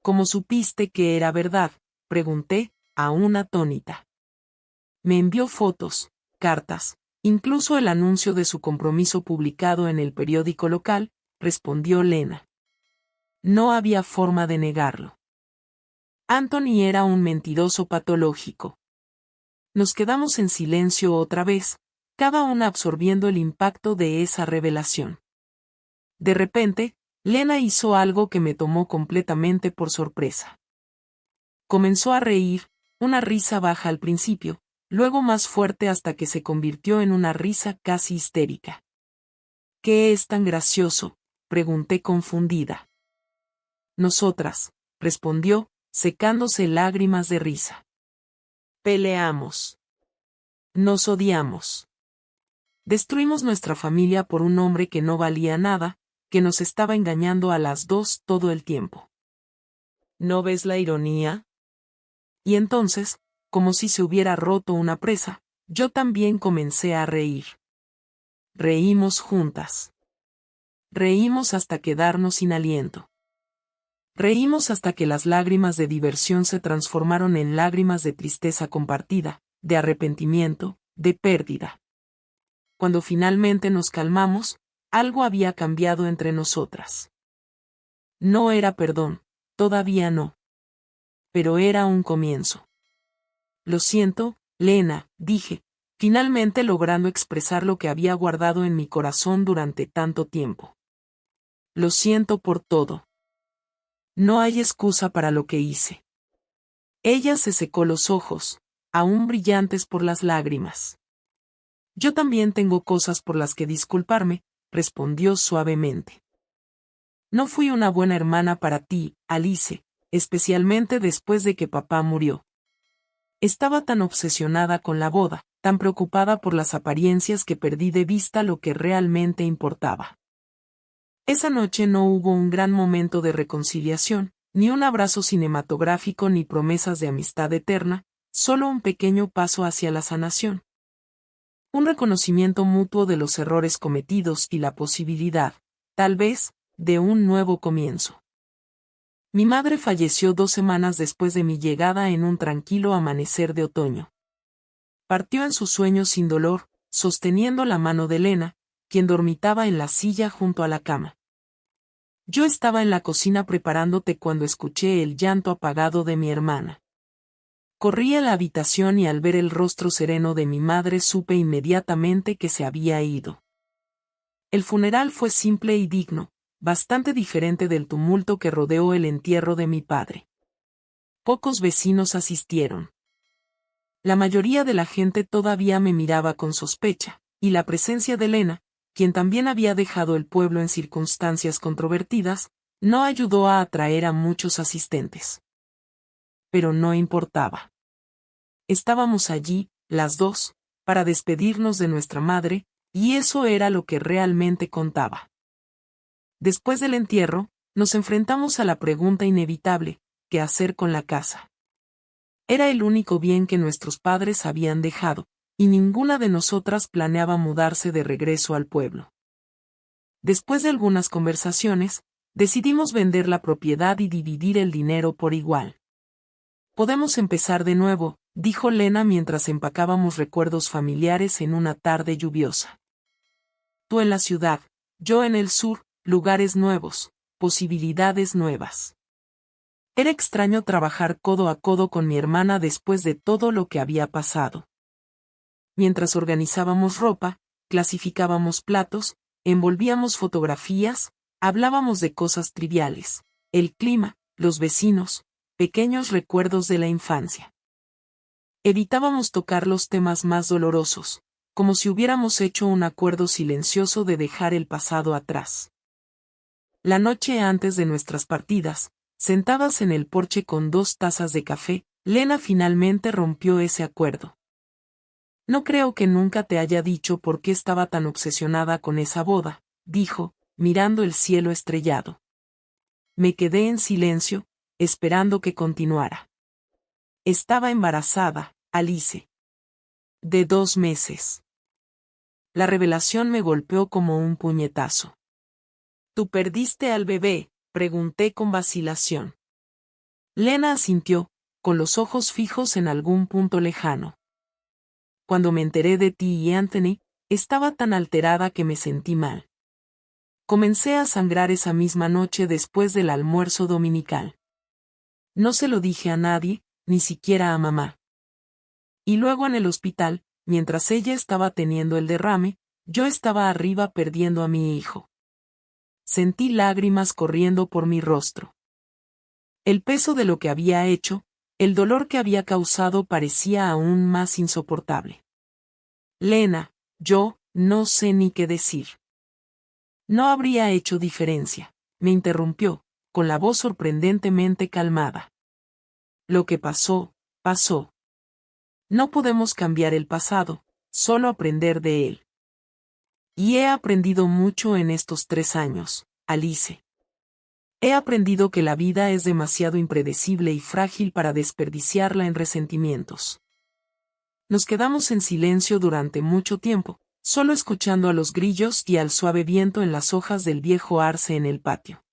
S1: ¿Cómo supiste que era verdad?, pregunté, aún atónita. Me envió fotos, cartas, incluso el anuncio de su compromiso publicado en el periódico local, respondió Lena. No había forma de negarlo. Anthony era un mentiroso patológico. Nos quedamos en silencio otra vez, cada una absorbiendo el impacto de esa revelación. De repente, Lena hizo algo que me tomó completamente por sorpresa. Comenzó a reír, una risa baja al principio, luego más fuerte hasta que se convirtió en una risa casi histérica. ¿Qué es tan gracioso?, pregunté confundida. Nosotras, respondió, secándose lágrimas de risa. Peleamos. Nos odiamos. Destruimos nuestra familia por un hombre que no valía nada, que nos estaba engañando a las dos todo el tiempo. ¿No ves la ironía? Y entonces, como si se hubiera roto una presa, yo también comencé a reír. Reímos juntas. Reímos hasta quedarnos sin aliento. Reímos hasta que las lágrimas de diversión se transformaron en lágrimas de tristeza compartida, de arrepentimiento, de pérdida. Cuando finalmente nos calmamos, algo había cambiado entre nosotras. No era perdón, todavía no. Pero era un comienzo. Lo siento, Lena, dije, finalmente logrando expresar lo que había guardado en mi corazón durante tanto tiempo. Lo siento por todo. No hay excusa para lo que hice. Ella se secó los ojos, aún brillantes por las lágrimas. Yo también tengo cosas por las que disculparme, respondió suavemente. No fui una buena hermana para ti, Alice, especialmente después de que papá murió. Estaba tan obsesionada con la boda, tan preocupada por las apariencias que perdí de vista lo que realmente importaba. Esa noche no hubo un gran momento de reconciliación, ni un abrazo cinematográfico ni promesas de amistad eterna, solo un pequeño paso hacia la sanación. Un reconocimiento mutuo de los errores cometidos y la posibilidad, tal vez, de un nuevo comienzo. Mi madre falleció 2 semanas después de mi llegada en un tranquilo amanecer de otoño. Partió en sus sueños sin dolor, sosteniendo la mano de Lena, quien dormitaba en la silla junto a la cama. Yo estaba en la cocina preparando té cuando escuché el llanto apagado de mi hermana. Corrí a la habitación y al ver el rostro sereno de mi madre supe inmediatamente que se había ido. El funeral fue simple y digno, bastante diferente del tumulto que rodeó el entierro de mi padre. Pocos vecinos asistieron. La mayoría de la gente todavía me miraba con sospecha, y la presencia de Lena, quien también había dejado el pueblo en circunstancias controvertidas, no ayudó a atraer a muchos asistentes. Pero no importaba. Estábamos allí, las dos, para despedirnos de nuestra madre, y eso era lo que realmente contaba. Después del entierro, nos enfrentamos a la pregunta inevitable, ¿qué hacer con la casa? Era el único bien que nuestros padres habían dejado, y ninguna de nosotras planeaba mudarse de regreso al pueblo. Después de algunas conversaciones, decidimos vender la propiedad y dividir el dinero por igual. Podemos empezar de nuevo, dijo Lena mientras empacábamos recuerdos familiares en una tarde lluviosa. Tú en la ciudad, yo en el sur, lugares nuevos, posibilidades nuevas. Era extraño trabajar codo a codo con mi hermana después de todo lo que había pasado. Mientras organizábamos ropa, clasificábamos platos, envolvíamos fotografías, hablábamos de cosas triviales, el clima, los vecinos, pequeños recuerdos de la infancia. Evitábamos tocar los temas más dolorosos, como si hubiéramos hecho un acuerdo silencioso de dejar el pasado atrás. La noche antes de nuestras partidas, Sentadas en el porche con 2 tazas de café, Lena finalmente rompió ese acuerdo. No creo que nunca te haya dicho por qué estaba tan obsesionada con esa boda, dijo, mirando el cielo estrellado. Me quedé en silencio, esperando que continuara. Estaba embarazada, Alice. De 2 meses. La revelación me golpeó como un puñetazo. ¿Tú perdiste al bebé?, pregunté con vacilación. Lena asintió, con los ojos fijos en algún punto lejano. Cuando me enteré de ti y Anthony, estaba tan alterada que me sentí mal. Comencé a sangrar esa misma noche después del almuerzo dominical. No se lo dije a nadie, ni siquiera a mamá. Y luego en el hospital, mientras ella estaba teniendo el derrame, yo estaba arriba perdiendo a mi hijo. Sentí lágrimas corriendo por mi rostro. El peso de lo que había hecho, el dolor que había causado parecía aún más insoportable. Lena, yo, no sé ni qué decir. No habría hecho diferencia, me interrumpió, con la voz sorprendentemente calmada. Lo que pasó, pasó. No podemos cambiar el pasado, solo aprender de él. Y he aprendido mucho en estos 3 años, Alice. He aprendido que la vida es demasiado impredecible y frágil para desperdiciarla en resentimientos. Nos quedamos en silencio durante mucho tiempo, solo escuchando a los grillos y al suave viento en las hojas del viejo arce en el patio.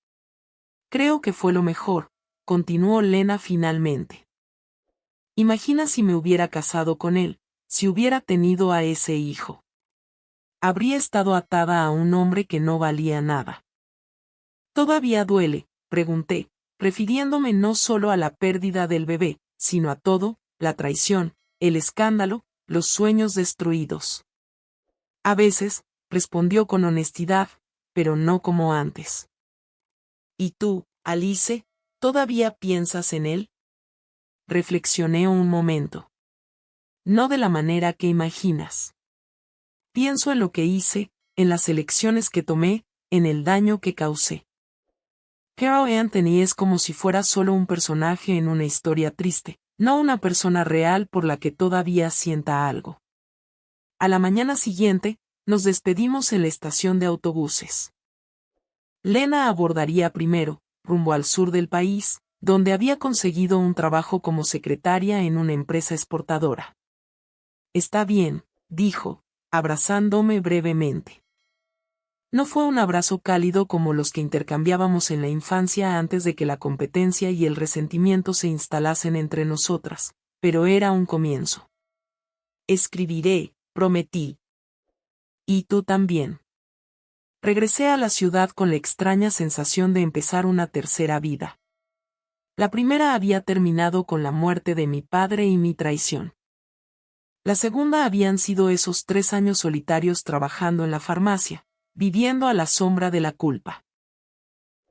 S1: Creo que fue lo mejor, continuó Lena finalmente. Imagina si me hubiera casado con él, si hubiera tenido a ese hijo. Habría estado atada a un hombre que no valía nada. ¿Todavía duele?, pregunté, refiriéndome no solo a la pérdida del bebé, sino a todo, la traición, el escándalo, los sueños destruidos. A veces, respondió con honestidad, pero no como antes. ¿Y tú, Alice, todavía piensas en él? Reflexioné un momento. No de la manera que imaginas. Pienso en lo que hice, en las elecciones que tomé, en el daño que causé. Carol Anthony es como si fuera solo un personaje en una historia triste, no una persona real por la que todavía sienta algo. A la mañana siguiente, nos despedimos en la estación de autobuses. Lena abordaría primero, rumbo al sur del país, donde había conseguido un trabajo como secretaria en una empresa exportadora. Está bien, dijo, abrazándome brevemente. No fue un abrazo cálido como los que intercambiábamos en la infancia antes de que la competencia y el resentimiento se instalasen entre nosotras, pero era un comienzo. Escribiré, prometí. Y tú también. Regresé a la ciudad con la extraña sensación de empezar una tercera vida. La primera había terminado con la muerte de mi padre y mi traición. La segunda habían sido esos 3 años solitarios trabajando en la farmacia, viviendo a la sombra de la culpa.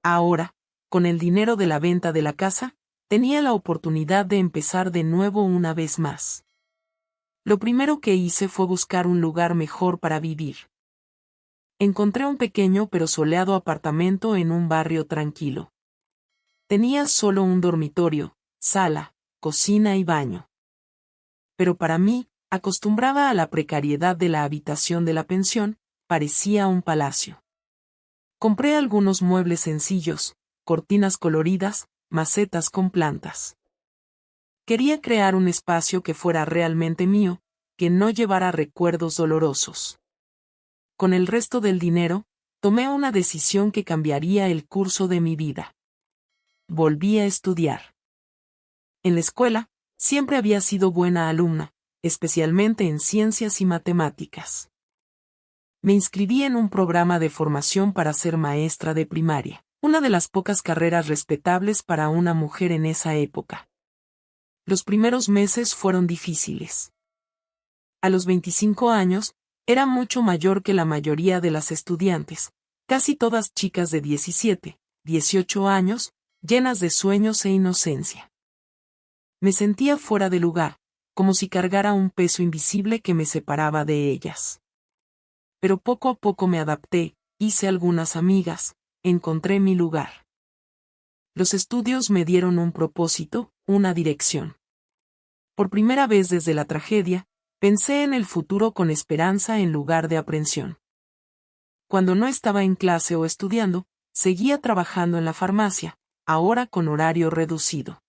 S1: Ahora, con el dinero de la venta de la casa, tenía la oportunidad de empezar de nuevo una vez más. Lo primero que hice fue buscar un lugar mejor para vivir. Encontré un pequeño pero soleado apartamento en un barrio tranquilo. Tenía solo un dormitorio, sala, cocina y baño. Pero para mí, acostumbrada a la precariedad de la habitación de la pensión, parecía un palacio. Compré algunos muebles sencillos, cortinas coloridas, macetas con plantas. Quería crear un espacio que fuera realmente mío, que no llevara recuerdos dolorosos. Con el resto del dinero, tomé una decisión que cambiaría el curso de mi vida. Volví a estudiar. En la escuela, siempre había sido buena alumna, especialmente en ciencias y matemáticas. Me inscribí en un programa de formación para ser maestra de primaria, una de las pocas carreras respetables para una mujer en esa época. Los primeros meses fueron difíciles. A los 25 años, era mucho mayor que la mayoría de las estudiantes, casi todas chicas de 17, 18 años, llenas de sueños e inocencia. Me sentía fuera de lugar, como si cargara un peso invisible que me separaba de ellas. Pero poco a poco me adapté, hice algunas amigas, encontré mi lugar. Los estudios me dieron un propósito, una dirección. Por primera vez desde la tragedia, pensé en el futuro con esperanza en lugar de aprensión. Cuando no estaba en clase o estudiando, seguía trabajando en la farmacia, ahora con horario reducido.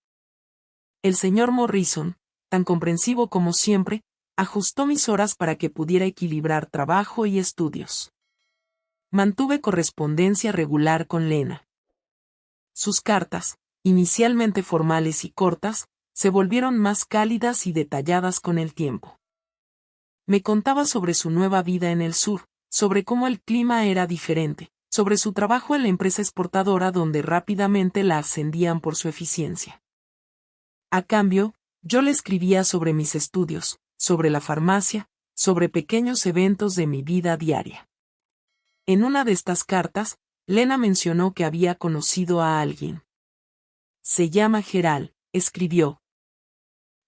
S1: El señor Morrison, tan comprensivo como siempre, ajustó mis horas para que pudiera equilibrar trabajo y estudios. Mantuve correspondencia regular con Lena. Sus cartas, inicialmente formales y cortas, se volvieron más cálidas y detalladas con el tiempo. Me contaba sobre su nueva vida en el sur, sobre cómo el clima era diferente, sobre su trabajo en la empresa exportadora donde rápidamente la ascendían por su eficiencia. A cambio, yo le escribía sobre mis estudios, sobre la farmacia, sobre pequeños eventos de mi vida diaria. En una de estas cartas, Lena mencionó que había conocido a alguien. Se llama Gerald, escribió.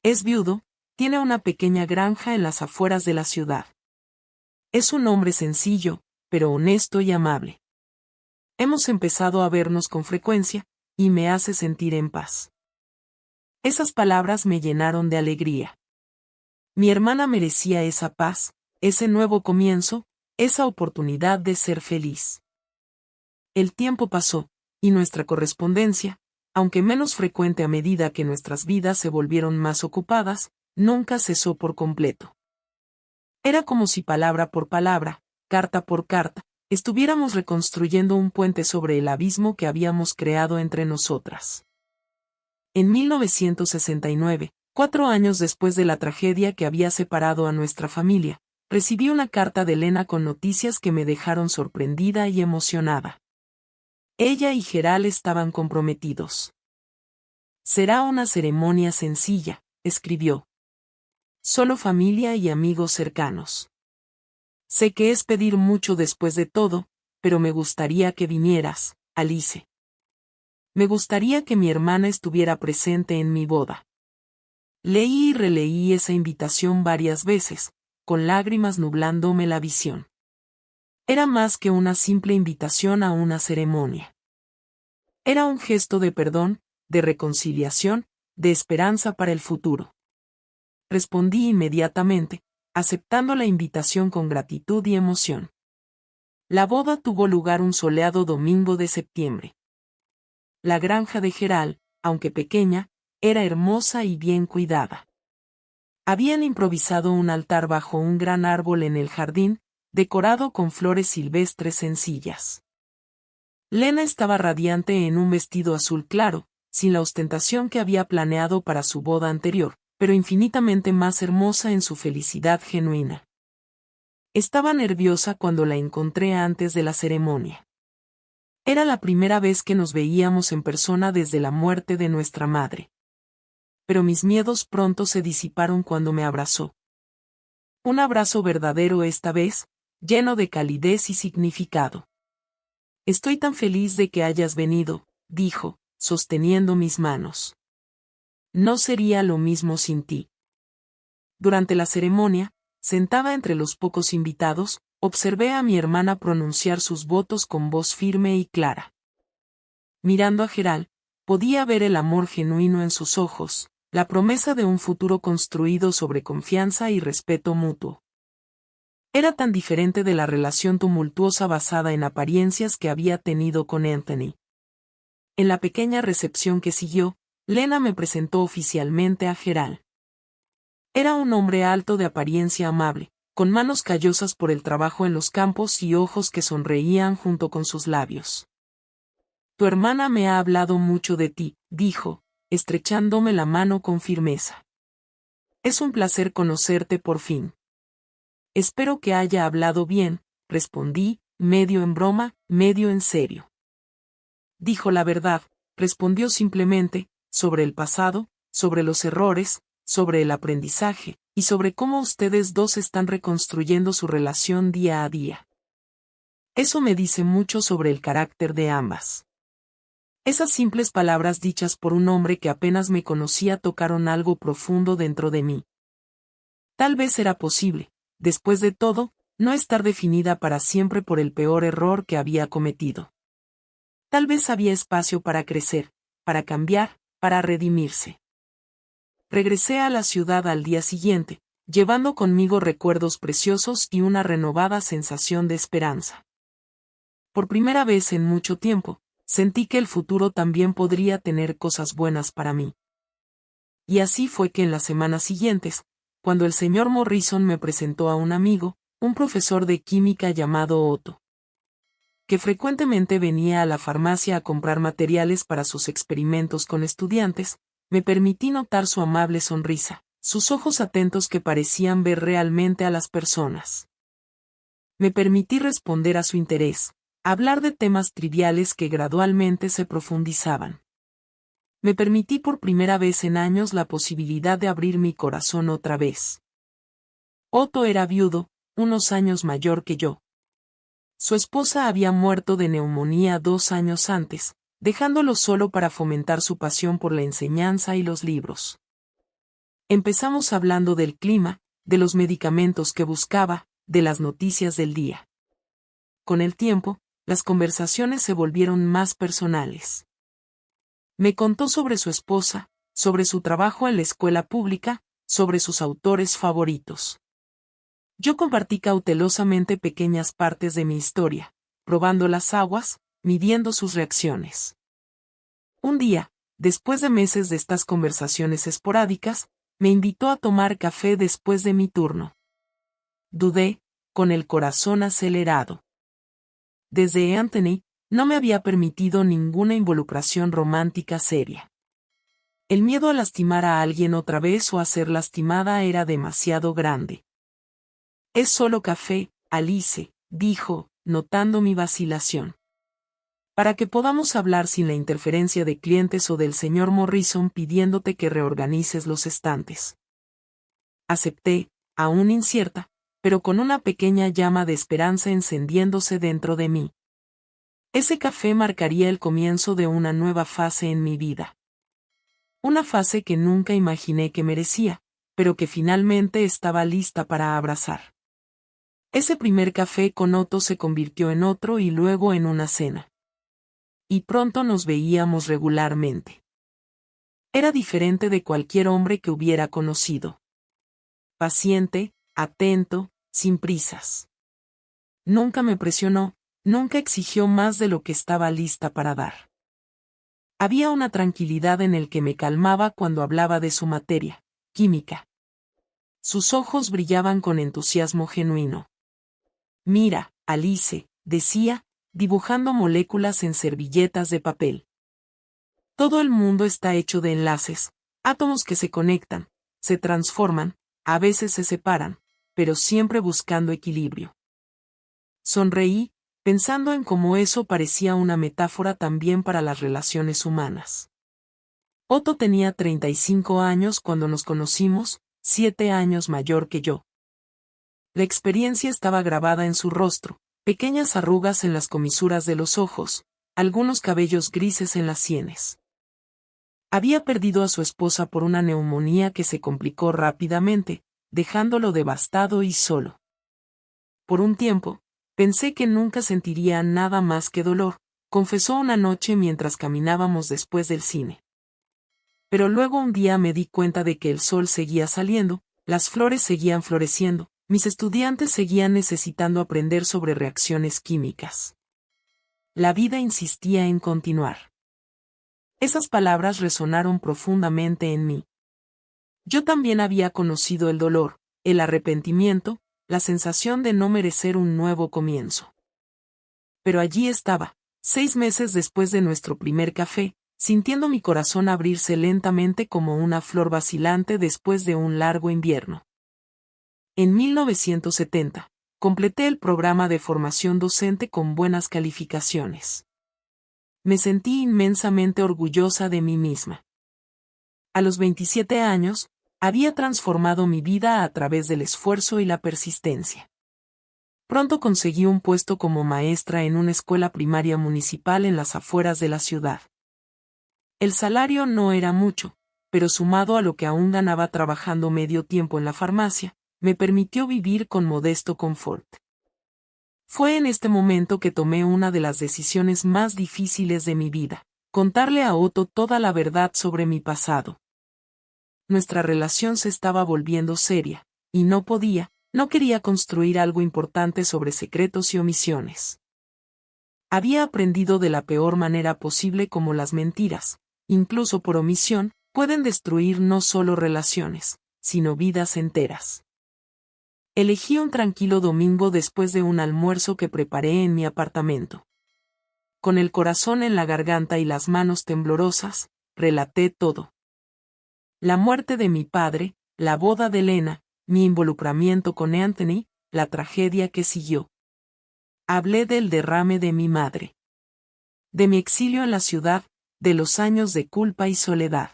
S1: Es viudo, tiene una pequeña granja en las afueras de la ciudad. Es un hombre sencillo, pero honesto y amable. Hemos empezado a vernos con frecuencia, y me hace sentir en paz. Esas palabras me llenaron de alegría. Mi hermana merecía esa paz, ese nuevo comienzo, esa oportunidad de ser feliz. El tiempo pasó, y nuestra correspondencia, aunque menos frecuente a medida que nuestras vidas se volvieron más ocupadas, nunca cesó por completo. Era como si palabra por palabra, carta por carta, estuviéramos reconstruyendo un puente sobre el abismo que habíamos creado entre nosotras. En 1969, 4 años después de la tragedia que había separado a nuestra familia, recibí una carta de Lena con noticias que me dejaron sorprendida y emocionada. Ella y Gerald estaban comprometidos. Será una ceremonia sencilla, escribió. Solo familia y amigos cercanos. Sé que es pedir mucho después de todo, pero me gustaría que vinieras, Alice. Me gustaría que mi hermana estuviera presente en mi boda. Leí y releí esa invitación varias veces, con lágrimas nublándome la visión. Era más que una simple invitación a una ceremonia. Era un gesto de perdón, de reconciliación, de esperanza para el futuro. Respondí inmediatamente, aceptando la invitación con gratitud y emoción. La boda tuvo lugar un soleado domingo de septiembre. La granja de Gerald, aunque pequeña, era hermosa y bien cuidada. Habían improvisado un altar bajo un gran árbol en el jardín, decorado con flores silvestres sencillas. Lena estaba radiante en un vestido azul claro, sin la ostentación que había planeado para su boda anterior, pero infinitamente más hermosa en su felicidad genuina. Estaba nerviosa cuando la encontré antes de la ceremonia. Era la primera vez que nos veíamos en persona desde la muerte de nuestra madre. Pero mis miedos pronto se disiparon cuando me abrazó. Un abrazo verdadero esta vez, lleno de calidez y significado. Estoy tan feliz de que hayas venido, dijo, sosteniendo mis manos. No sería lo mismo sin ti. Durante la ceremonia, sentada entre los pocos invitados, observé a mi hermana pronunciar sus votos con voz firme y clara. Mirando a Gerald, podía ver el amor genuino en sus ojos, la promesa de un futuro construido sobre confianza y respeto mutuo. Era tan diferente de la relación tumultuosa basada en apariencias que había tenido con Anthony. En la pequeña recepción que siguió, Lena me presentó oficialmente a Gerald. Era un hombre alto de apariencia amable, con manos callosas por el trabajo en los campos y ojos que sonreían junto con sus labios. Tu hermana me ha hablado mucho de ti, dijo, estrechándome la mano con firmeza. Es un placer conocerte por fin. Espero que haya hablado bien, respondí, medio en broma, medio en serio. Dijo la verdad, respondió simplemente, sobre el pasado, sobre los errores, sobre el aprendizaje, y sobre cómo ustedes dos están reconstruyendo su relación día a día. Eso me dice mucho sobre el carácter de ambas. Esas simples palabras dichas por un hombre que apenas me conocía tocaron algo profundo dentro de mí. Tal vez era posible, después de todo, no estar definida para siempre por el peor error que había cometido. Tal vez había espacio para crecer, para cambiar, para redimirse. Regresé a la ciudad al día siguiente, llevando conmigo recuerdos preciosos y una renovada sensación de esperanza. Por primera vez en mucho tiempo, sentí que el futuro también podría tener cosas buenas para mí. Y así fue que en las semanas siguientes, cuando el señor Morrison me presentó a un amigo, un profesor de química llamado Otto, que frecuentemente venía a la farmacia a comprar materiales para sus experimentos con estudiantes, me permití notar su amable sonrisa, sus ojos atentos que parecían ver realmente a las personas. Me permití responder a su interés, hablar de temas triviales que gradualmente se profundizaban. Me permití por primera vez en años la posibilidad de abrir mi corazón otra vez. Otto era viudo, unos años mayor que yo. Su esposa había muerto de neumonía 2 años antes, dejándolo solo para fomentar su pasión por la enseñanza y los libros. Empezamos hablando del clima, de los medicamentos que buscaba, de las noticias del día. Con el tiempo, las conversaciones se volvieron más personales. Me contó sobre su esposa, sobre su trabajo en la escuela pública, sobre sus autores favoritos. Yo compartí cautelosamente pequeñas partes de mi historia, probando las aguas, midiendo sus reacciones. Un día, después de meses de estas conversaciones esporádicas, me invitó a tomar café después de mi turno. Dudé, con el corazón acelerado. Desde Anthony, no me había permitido ninguna involucración romántica seria. El miedo a lastimar a alguien otra vez o a ser lastimada era demasiado grande. Es solo café, Alice, dijo, notando mi vacilación. Para que podamos hablar sin la interferencia de clientes o del señor Morrison pidiéndote que reorganices los estantes. Acepté, aún incierta, pero con una pequeña llama de esperanza encendiéndose dentro de mí. Ese café marcaría el comienzo de una nueva fase en mi vida. Una fase que nunca imaginé que merecía, pero que finalmente estaba lista para abrazar. Ese primer café con Otto se convirtió en otro y luego en una cena. Y pronto nos veíamos regularmente. Era diferente de cualquier hombre que hubiera conocido. Paciente, atento, sin prisas. Nunca me presionó, nunca exigió más de lo que estaba lista para dar. Había una tranquilidad en el que me calmaba cuando hablaba de su materia, química. Sus ojos brillaban con entusiasmo genuino. Mira, Alice, decía, dibujando moléculas en servilletas de papel. Todo el mundo está hecho de enlaces, átomos que se conectan, se transforman, a veces se separan, pero siempre buscando equilibrio. Sonreí, pensando en cómo eso parecía una metáfora también para las relaciones humanas. Otto tenía 35 años cuando nos conocimos, 7 años mayor que yo. La experiencia estaba grabada en su rostro, pequeñas arrugas en las comisuras de los ojos, algunos cabellos grises en las sienes. Había perdido a su esposa por una neumonía que se complicó rápidamente, dejándolo devastado y solo. Por un tiempo, pensé que nunca sentiría nada más que dolor, confesó una noche mientras caminábamos después del cine. Pero luego un día me di cuenta de que el sol seguía saliendo, las flores seguían floreciendo, mis estudiantes seguían necesitando aprender sobre reacciones químicas. La vida insistía en continuar. Esas palabras resonaron profundamente en mí. Yo también había conocido el dolor, el arrepentimiento, la sensación de no merecer un nuevo comienzo. Pero allí estaba, 6 meses después de nuestro primer café, sintiendo mi corazón abrirse lentamente como una flor vacilante después de un largo invierno. En 1970, completé el programa de formación docente con buenas calificaciones. Me sentí inmensamente orgullosa de mí misma. A los 27 años, había transformado mi vida a través del esfuerzo y la persistencia. Pronto conseguí un puesto como maestra en una escuela primaria municipal en las afueras de la ciudad. El salario no era mucho, pero sumado a lo que aún ganaba trabajando medio tiempo en la farmacia, me permitió vivir con modesto confort. Fue en este momento que tomé una de las decisiones más difíciles de mi vida, Contarle a Otto toda la verdad sobre mi pasado. Nuestra relación se estaba volviendo seria, y no quería construir algo importante sobre secretos y omisiones. Había aprendido de la peor manera posible cómo las mentiras, incluso por omisión, pueden destruir no solo relaciones, sino vidas enteras. Elegí un tranquilo domingo después de un almuerzo que preparé en mi apartamento. Con el corazón en la garganta y las manos temblorosas, relaté todo. La muerte de mi padre, la boda de Lena, mi involucramiento con Anthony, la tragedia que siguió. Hablé del derrame de mi madre. De mi exilio en la ciudad, de los años de culpa y soledad.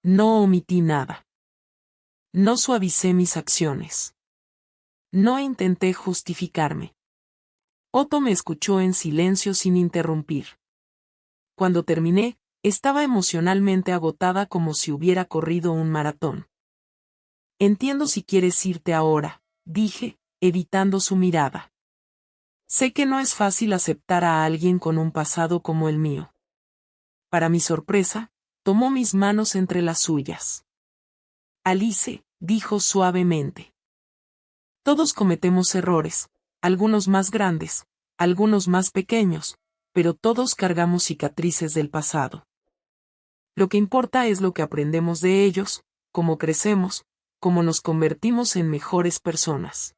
S1: No omití nada. No suavicé mis acciones. No intenté justificarme. Otto me escuchó en silencio sin interrumpir. Cuando terminé, estaba emocionalmente agotada como si hubiera corrido un maratón. Entiendo si quieres irte ahora, dije, evitando su mirada. Sé que no es fácil aceptar a alguien con un pasado como el mío. Para mi sorpresa, tomó mis manos entre las suyas. Alice, dijo suavemente. Todos cometemos errores, algunos más grandes, algunos más pequeños, pero todos cargamos cicatrices del pasado. Lo que importa es lo que aprendemos de ellos, cómo crecemos, cómo nos convertimos en mejores personas.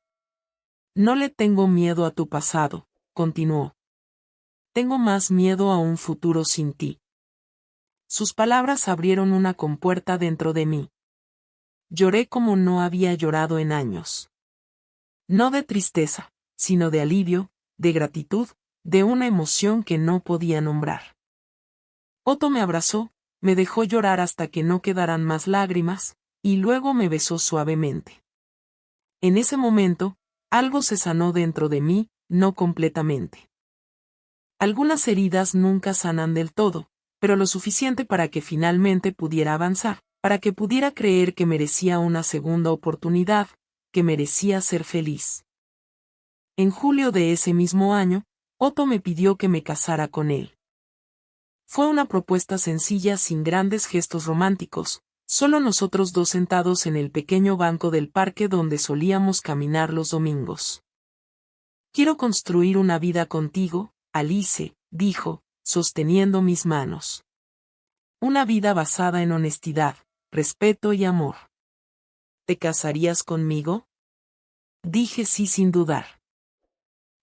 S1: No le tengo miedo a tu pasado, continuó. Tengo más miedo a un futuro sin ti. Sus palabras abrieron una compuerta dentro de mí. Lloré como no había llorado en años. No de tristeza, sino de alivio, de gratitud, de una emoción que no podía nombrar. Otto me abrazó, me dejó llorar hasta que no quedaran más lágrimas, y luego me besó suavemente. En ese momento, algo se sanó dentro de mí, no completamente. Algunas heridas nunca sanan del todo, pero lo suficiente para que finalmente pudiera avanzar, para que pudiera creer que merecía una segunda oportunidad, que merecía ser feliz. En julio de ese mismo año, Otto me pidió que me casara con él. Fue una propuesta sencilla sin grandes gestos románticos, solo nosotros dos sentados en el pequeño banco del parque donde solíamos caminar los domingos. Quiero construir una vida contigo, Alice, dijo, sosteniendo mis manos. Una vida basada en honestidad, respeto y amor. ¿Te casarías conmigo? Dije sí sin dudar.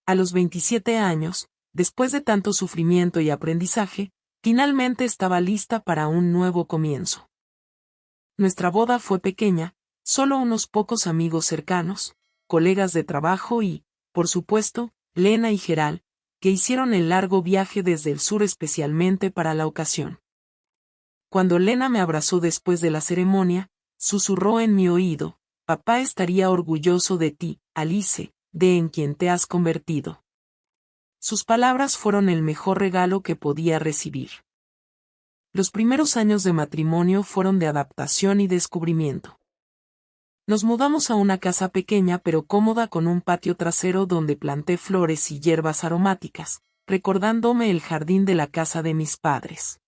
S1: A los 27 años, después de tanto sufrimiento y aprendizaje, finalmente estaba lista para un nuevo comienzo. Nuestra boda fue pequeña, solo unos pocos amigos cercanos, colegas de trabajo y, por supuesto, Lena y Gerald, que hicieron el largo viaje desde el sur especialmente para la ocasión. Cuando Lena me abrazó después de la ceremonia, susurró en mi oído, «Papá estaría orgulloso de ti, Alice, de en quien te has convertido». Sus palabras fueron el mejor regalo que podía recibir. Los primeros años de matrimonio fueron de adaptación y descubrimiento. Nos mudamos a una casa pequeña pero cómoda con un patio trasero donde planté flores y hierbas aromáticas, recordándome el jardín de la casa de mis padres.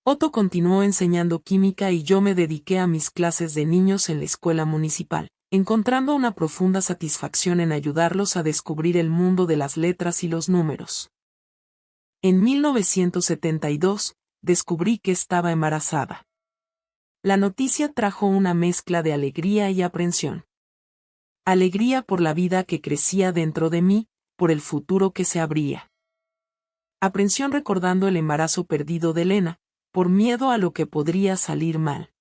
S1: Otto continuó enseñando química y yo me dediqué a mis clases de niños en la escuela municipal, encontrando una profunda satisfacción en ayudarlos a descubrir el mundo de las letras y los números. En 1972, descubrí que estaba embarazada. La noticia trajo una mezcla de alegría y aprensión. Alegría por la vida que crecía dentro de mí, por el futuro que se abría. Aprensión recordando el embarazo perdido de Lena, por miedo a lo que podría salir mal.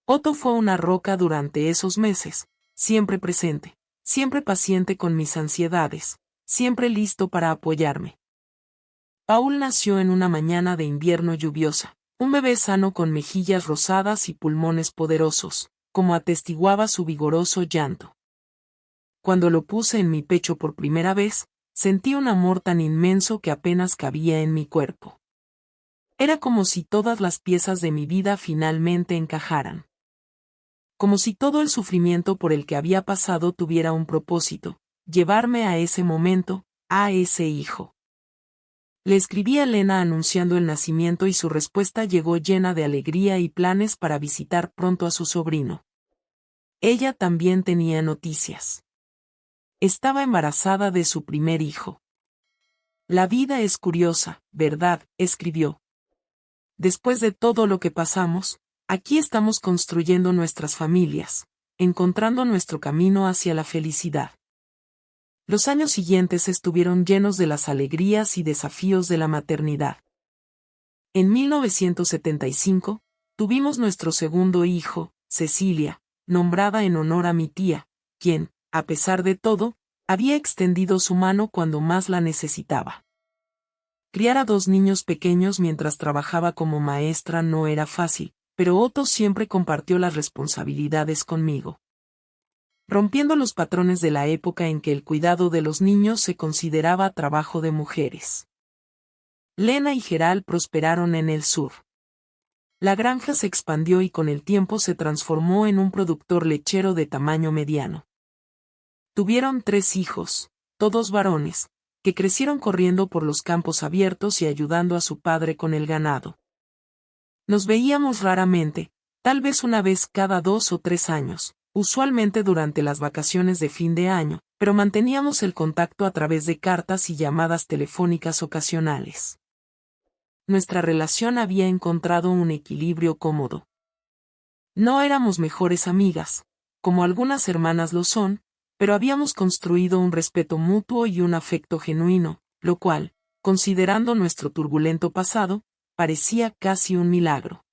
S1: Otto fue una roca durante esos meses, siempre presente, siempre paciente con mis ansiedades, siempre listo para apoyarme. Paul nació en una mañana de invierno lluviosa, un bebé sano con mejillas rosadas y pulmones poderosos, como atestiguaba su vigoroso llanto. Cuando lo puse en mi pecho por primera vez, sentí un amor tan inmenso que apenas cabía en mi cuerpo. Era como si todas las piezas de mi vida finalmente encajaran. Como si todo el sufrimiento por el que había pasado tuviera un propósito, llevarme a ese momento, a ese hijo. Le escribí a Lena anunciando el nacimiento y su respuesta llegó llena de alegría y planes para visitar pronto a su sobrino. Ella también tenía noticias. Estaba embarazada de su primer hijo. La vida es curiosa, ¿verdad?, escribió. Después de todo lo que pasamos, aquí estamos construyendo nuestras familias, encontrando nuestro camino hacia la felicidad. Los años siguientes estuvieron llenos de las alegrías y desafíos de la maternidad. En 1975, tuvimos nuestro segundo hijo, Cecilia, nombrada en honor a mi tía, quien, a pesar de todo, había extendido su mano cuando más la necesitaba. Criar a 2 niños pequeños mientras trabajaba como maestra no era fácil, pero Otto siempre compartió las responsabilidades conmigo, rompiendo los patrones de la época en que el cuidado de los niños se consideraba trabajo de mujeres. Lena y Gerald prosperaron en el sur. La granja se expandió y con el tiempo se transformó en un productor lechero de tamaño mediano. Tuvieron 3 hijos, todos varones, que crecieron corriendo por los campos abiertos y ayudando a su padre con el ganado. Nos veíamos raramente, tal vez una vez cada 2 o 3 años, usualmente durante las vacaciones de fin de año, pero manteníamos el contacto a través de cartas y llamadas telefónicas ocasionales. Nuestra relación había encontrado un equilibrio cómodo. No éramos mejores amigas, como algunas hermanas lo son, pero habíamos construido un respeto mutuo y un afecto genuino, lo cual, considerando nuestro turbulento pasado, parecía casi un milagro.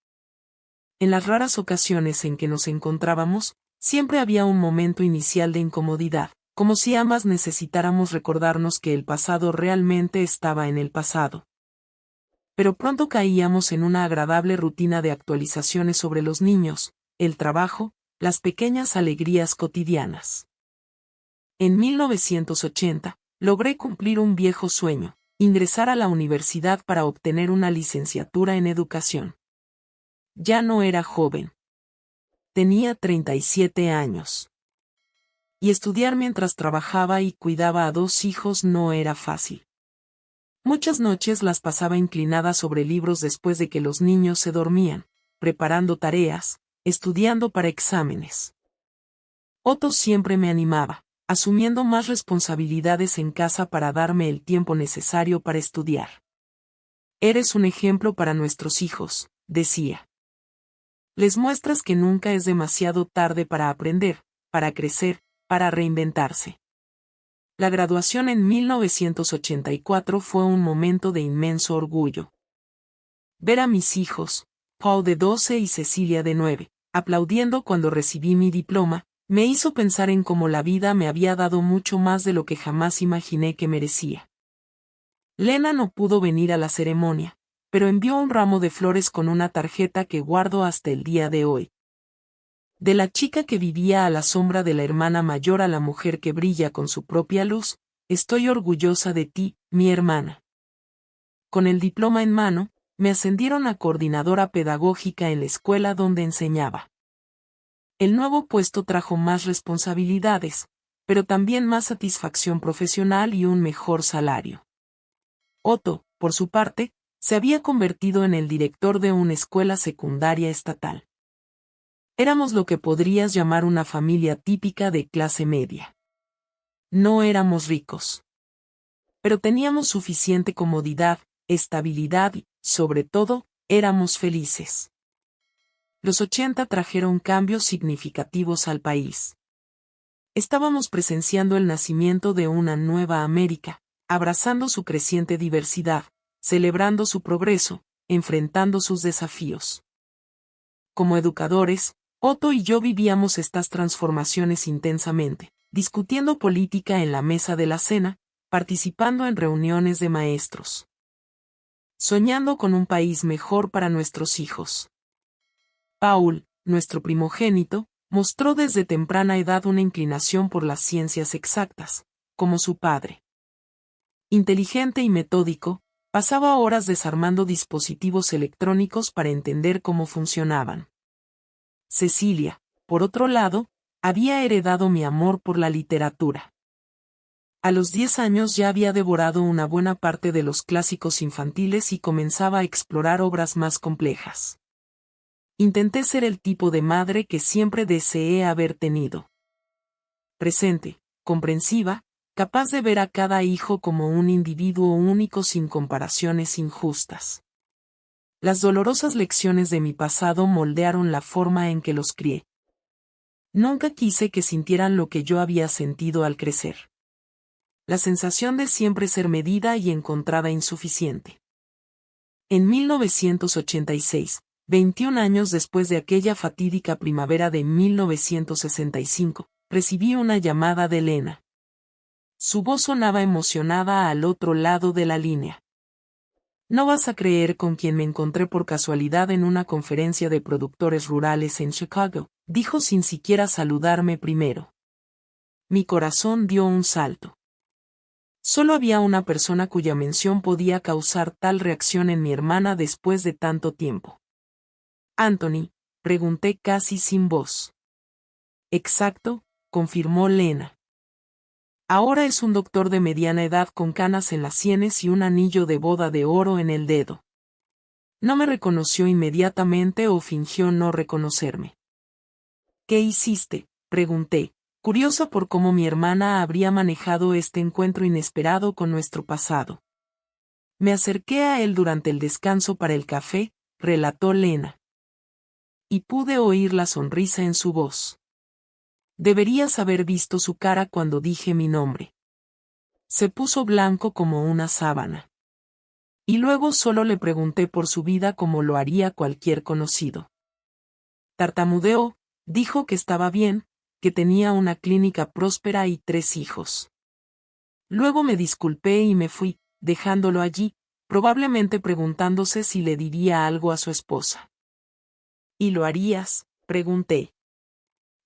S1: En las raras ocasiones en que nos encontrábamos, siempre había un momento inicial de incomodidad, como si ambas necesitáramos recordarnos que el pasado realmente estaba en el pasado. Pero pronto caíamos en una agradable rutina de actualizaciones sobre los niños, el trabajo, las pequeñas alegrías cotidianas. En 1980, logré cumplir un viejo sueño, ingresar a la universidad para obtener una licenciatura en educación. Ya no era joven. Tenía 37 años. Y estudiar mientras trabajaba y cuidaba a 2 hijos no era fácil. Muchas noches las pasaba inclinada sobre libros después de que los niños se dormían, preparando tareas, estudiando para exámenes. Otto siempre me animaba, asumiendo más responsabilidades en casa para darme el tiempo necesario para estudiar. Eres un ejemplo para nuestros hijos, decía. Les muestras que nunca es demasiado tarde para aprender, para crecer, para reinventarse. La graduación en 1984 fue un momento de inmenso orgullo. Ver a mis hijos, Paul de 12 y Cecilia de 9, aplaudiendo cuando recibí mi diploma, me hizo pensar en cómo la vida me había dado mucho más de lo que jamás imaginé que merecía. Lena no pudo venir a la ceremonia, pero envió un ramo de flores con una tarjeta que guardo hasta el día de hoy. De la chica que vivía a la sombra de la hermana mayor a la mujer que brilla con su propia luz, estoy orgullosa de ti, mi hermana. Con el diploma en mano, me ascendieron a coordinadora pedagógica en la escuela donde enseñaba. El nuevo puesto trajo más responsabilidades, pero también más satisfacción profesional y un mejor salario. Otto, por su parte, se había convertido en el director de una escuela secundaria estatal. Éramos lo que podrías llamar una familia típica de clase media. No éramos ricos. Pero teníamos suficiente comodidad, estabilidad y, sobre todo, éramos felices. Los 80 trajeron cambios significativos al país. Estábamos presenciando el nacimiento de una nueva América, abrazando su creciente diversidad, celebrando su progreso, enfrentando sus desafíos. Como educadores, Otto y yo vivíamos estas transformaciones intensamente, discutiendo política en la mesa de la cena, participando en reuniones de maestros. Soñando con un país mejor para nuestros hijos. Paul, nuestro primogénito, mostró desde temprana edad una inclinación por las ciencias exactas, como su padre. Inteligente y metódico, pasaba horas desarmando dispositivos electrónicos para entender cómo funcionaban. Cecilia, por otro lado, había heredado mi amor por la literatura. A los 10 años ya había devorado una buena parte de los clásicos infantiles y comenzaba a explorar obras más complejas. Intenté ser el tipo de madre que siempre deseé haber tenido. Presente, comprensiva, capaz de ver a cada hijo como un individuo único sin comparaciones injustas. Las dolorosas lecciones de mi pasado moldearon la forma en que los crié. Nunca quise que sintieran lo que yo había sentido al crecer. La sensación de siempre ser medida y encontrada insuficiente. En 1986, 21 años después de aquella fatídica primavera de 1965, recibí una llamada de Lena. Su voz sonaba emocionada al otro lado de la línea. No vas a creer con quién me encontré por casualidad en una conferencia de productores rurales en Chicago, dijo sin siquiera saludarme primero. Mi corazón dio un salto. Solo había una persona cuya mención podía causar tal reacción en mi hermana después de tanto tiempo. Anthony, pregunté casi sin voz. Exacto, confirmó Lena. Ahora es un doctor de mediana edad con canas en las sienes y un anillo de boda de oro en el dedo. No me reconoció inmediatamente o fingió no reconocerme. ¿Qué hiciste?, pregunté, curiosa por cómo mi hermana habría manejado este encuentro inesperado con nuestro pasado. Me acerqué a él durante el descanso para el café, relató Lena. Y pude oír la sonrisa en su voz. Deberías haber visto su cara cuando dije mi nombre. Se puso blanco como una sábana. Y luego solo le pregunté por su vida como lo haría cualquier conocido. Tartamudeó, dijo que estaba bien, que tenía una clínica próspera y 3 hijos. Luego me disculpé y me fui, dejándolo allí, probablemente preguntándose si le diría algo a su esposa. ¿Y lo harías?, pregunté.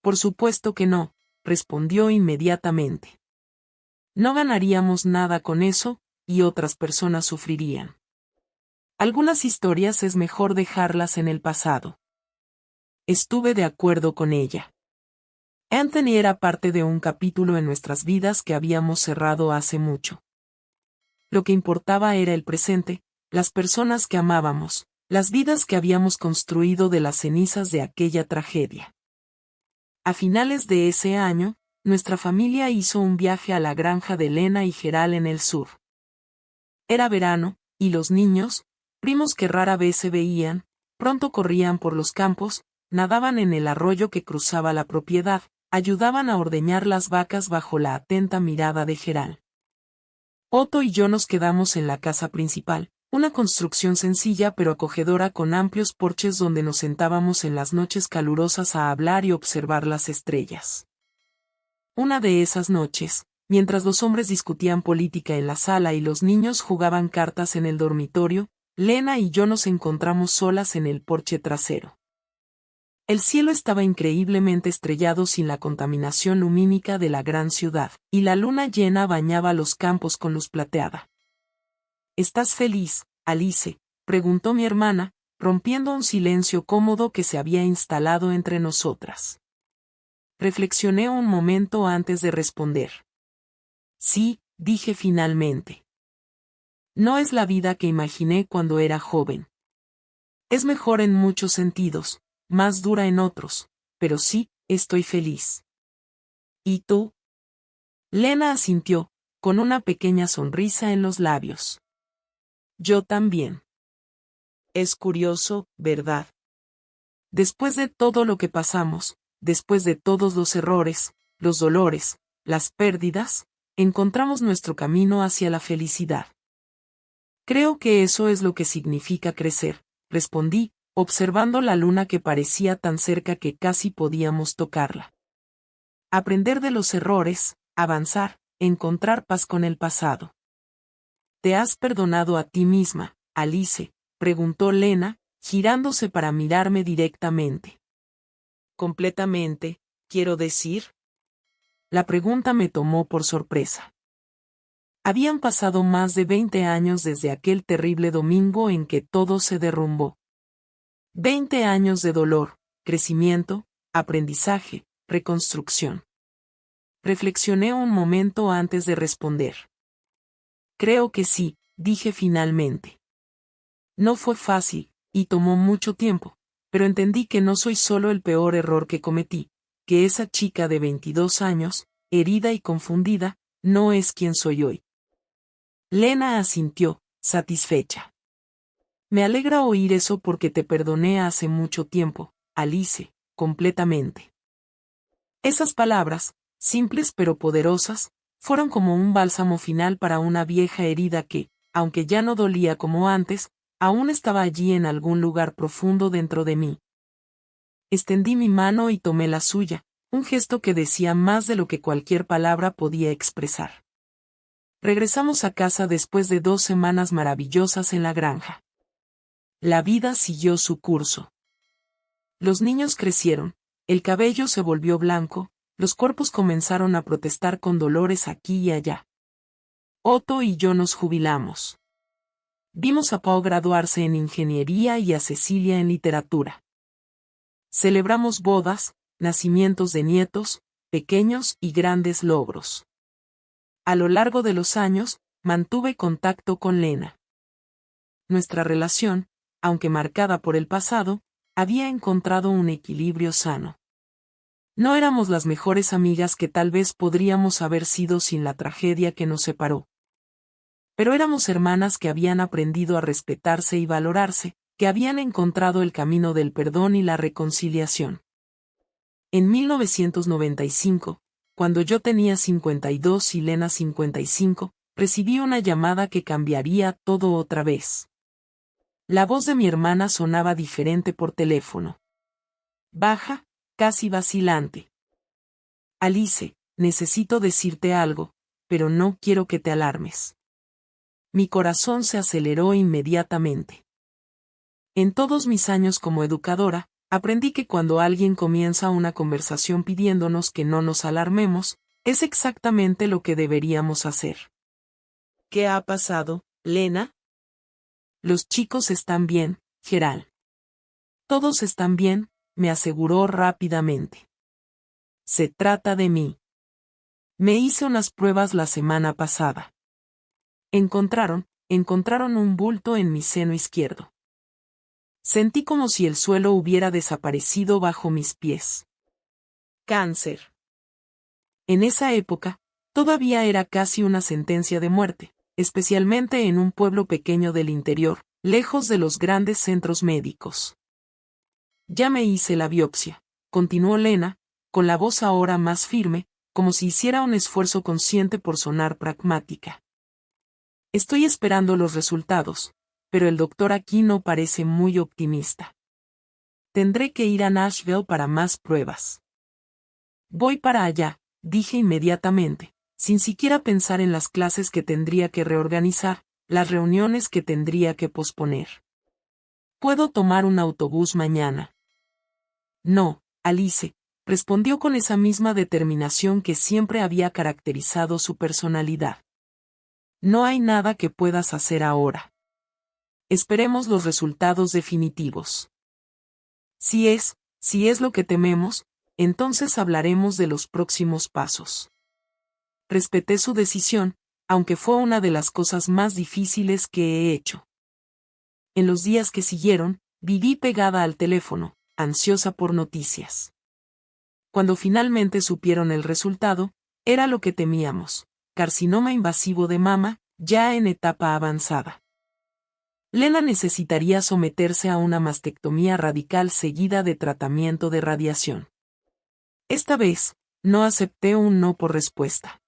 S1: Por supuesto que no, respondió inmediatamente. No ganaríamos nada con eso, y otras personas sufrirían. Algunas historias es mejor dejarlas en el pasado. Estuve de acuerdo con ella. Anthony era parte de un capítulo en nuestras vidas que habíamos cerrado hace mucho. Lo que importaba era el presente, las personas que amábamos, las vidas que habíamos construido de las cenizas de aquella tragedia. A finales de ese año, nuestra familia hizo un viaje a la granja de Lena y Geral en el sur. Era verano, y los niños, primos que rara vez se veían, pronto corrían por los campos, nadaban en el arroyo que cruzaba la propiedad, ayudaban a ordeñar las vacas bajo la atenta mirada de Geral. Otto y yo nos quedamos en la casa principal, una construcción sencilla pero acogedora con amplios porches donde nos sentábamos en las noches calurosas a hablar y observar las estrellas. Una de esas noches, mientras los hombres discutían política en la sala y los niños jugaban cartas en el dormitorio, Lena y yo nos encontramos solas en el porche trasero. El cielo estaba increíblemente estrellado sin la contaminación lumínica de la gran ciudad, y la luna llena bañaba los campos con luz plateada. ¿Estás feliz, Alice?, preguntó mi hermana, rompiendo un silencio cómodo que se había instalado entre nosotras. Reflexioné un momento antes de responder. Sí, dije finalmente. No es la vida que imaginé cuando era joven. Es mejor en muchos sentidos, más dura en otros, pero sí, estoy feliz. ¿Y tú? Lena asintió, con una pequeña sonrisa en los labios. Yo también. Es curioso, ¿verdad? Después de todo lo que pasamos, después de todos los errores, los dolores, las pérdidas, encontramos nuestro camino hacia la felicidad. Creo que eso es lo que significa crecer, respondí, observando la luna que parecía tan cerca que casi podíamos tocarla. Aprender de los errores, avanzar, encontrar paz con el pasado. ¿Te has perdonado a ti misma, Alice?, preguntó Lena, girándose para mirarme directamente. Completamente, quiero decir. La pregunta me tomó por sorpresa. Habían pasado más de 20 años desde aquel terrible domingo en que todo se derrumbó. 20 años de dolor, crecimiento, aprendizaje, reconstrucción. Reflexioné un momento antes de responder. Creo que sí, dije finalmente. No fue fácil, y tomó mucho tiempo, pero entendí que no soy solo el peor error que cometí, que esa chica de 22 años, herida y confundida, no es quien soy hoy. Lena asintió, satisfecha. Me alegra oír eso porque te perdoné hace mucho tiempo, Alice, completamente. Esas palabras, simples pero poderosas, fueron como un bálsamo final para una vieja herida que, aunque ya no dolía como antes, aún estaba allí en algún lugar profundo dentro de mí. Extendí mi mano y tomé la suya, un gesto que decía más de lo que cualquier palabra podía expresar. Regresamos a casa después de 2 semanas maravillosas en la granja. La vida siguió su curso. Los niños crecieron, el cabello se volvió blanco, los cuerpos comenzaron a protestar con dolores aquí y allá. Otto y yo nos jubilamos. Vimos a Pau graduarse en ingeniería y a Cecilia en literatura. Celebramos bodas, nacimientos de nietos, pequeños y grandes logros. A lo largo de los años, mantuve contacto con Lena. Nuestra relación, aunque marcada por el pasado, había encontrado un equilibrio sano. No éramos las mejores amigas que tal vez podríamos haber sido sin la tragedia que nos separó. Pero éramos hermanas que habían aprendido a respetarse y valorarse, que habían encontrado el camino del perdón y la reconciliación. En 1995, cuando yo tenía 52 y Lena 55, recibí una llamada que cambiaría todo otra vez. La voz de mi hermana sonaba diferente por teléfono. Baja, casi vacilante. Alice, necesito decirte algo, pero no quiero que te alarmes. Mi corazón se aceleró inmediatamente. En todos mis años como educadora, aprendí que cuando alguien comienza una conversación pidiéndonos que no nos alarmemos, es exactamente lo que deberíamos hacer. ¿Qué ha pasado, Lena? Los chicos están bien, Gerald. Todos están bien, me aseguró rápidamente. Se trata de mí. Me hice unas pruebas la semana pasada. Encontraron un bulto en mi seno izquierdo. Sentí como si el suelo hubiera desaparecido bajo mis pies. Cáncer. En esa época, todavía era casi una sentencia de muerte, especialmente en un pueblo pequeño del interior, lejos de los grandes centros médicos. Ya me hice la biopsia, continuó Lena, con la voz ahora más firme, como si hiciera un esfuerzo consciente por sonar pragmática. Estoy esperando los resultados, pero el doctor aquí no parece muy optimista. Tendré que ir a Nashville para más pruebas. Voy para allá, dije inmediatamente, sin siquiera pensar en las clases que tendría que reorganizar, las reuniones que tendría que posponer. ¿Puedo tomar un autobús mañana? No, Alice, respondió con esa misma determinación que siempre había caracterizado su personalidad. No hay nada que puedas hacer ahora. Esperemos los resultados definitivos. Si es lo que tememos, entonces hablaremos de los próximos pasos. Respeté su decisión, aunque fue una de las cosas más difíciles que he hecho. En los días que siguieron, viví pegada al teléfono, ansiosa por noticias. Cuando finalmente supieron el resultado, era lo que temíamos: carcinoma invasivo de mama, ya en etapa avanzada. Lena necesitaría someterse a una mastectomía radical seguida de tratamiento de radiación. Esta vez, no acepté un no por respuesta.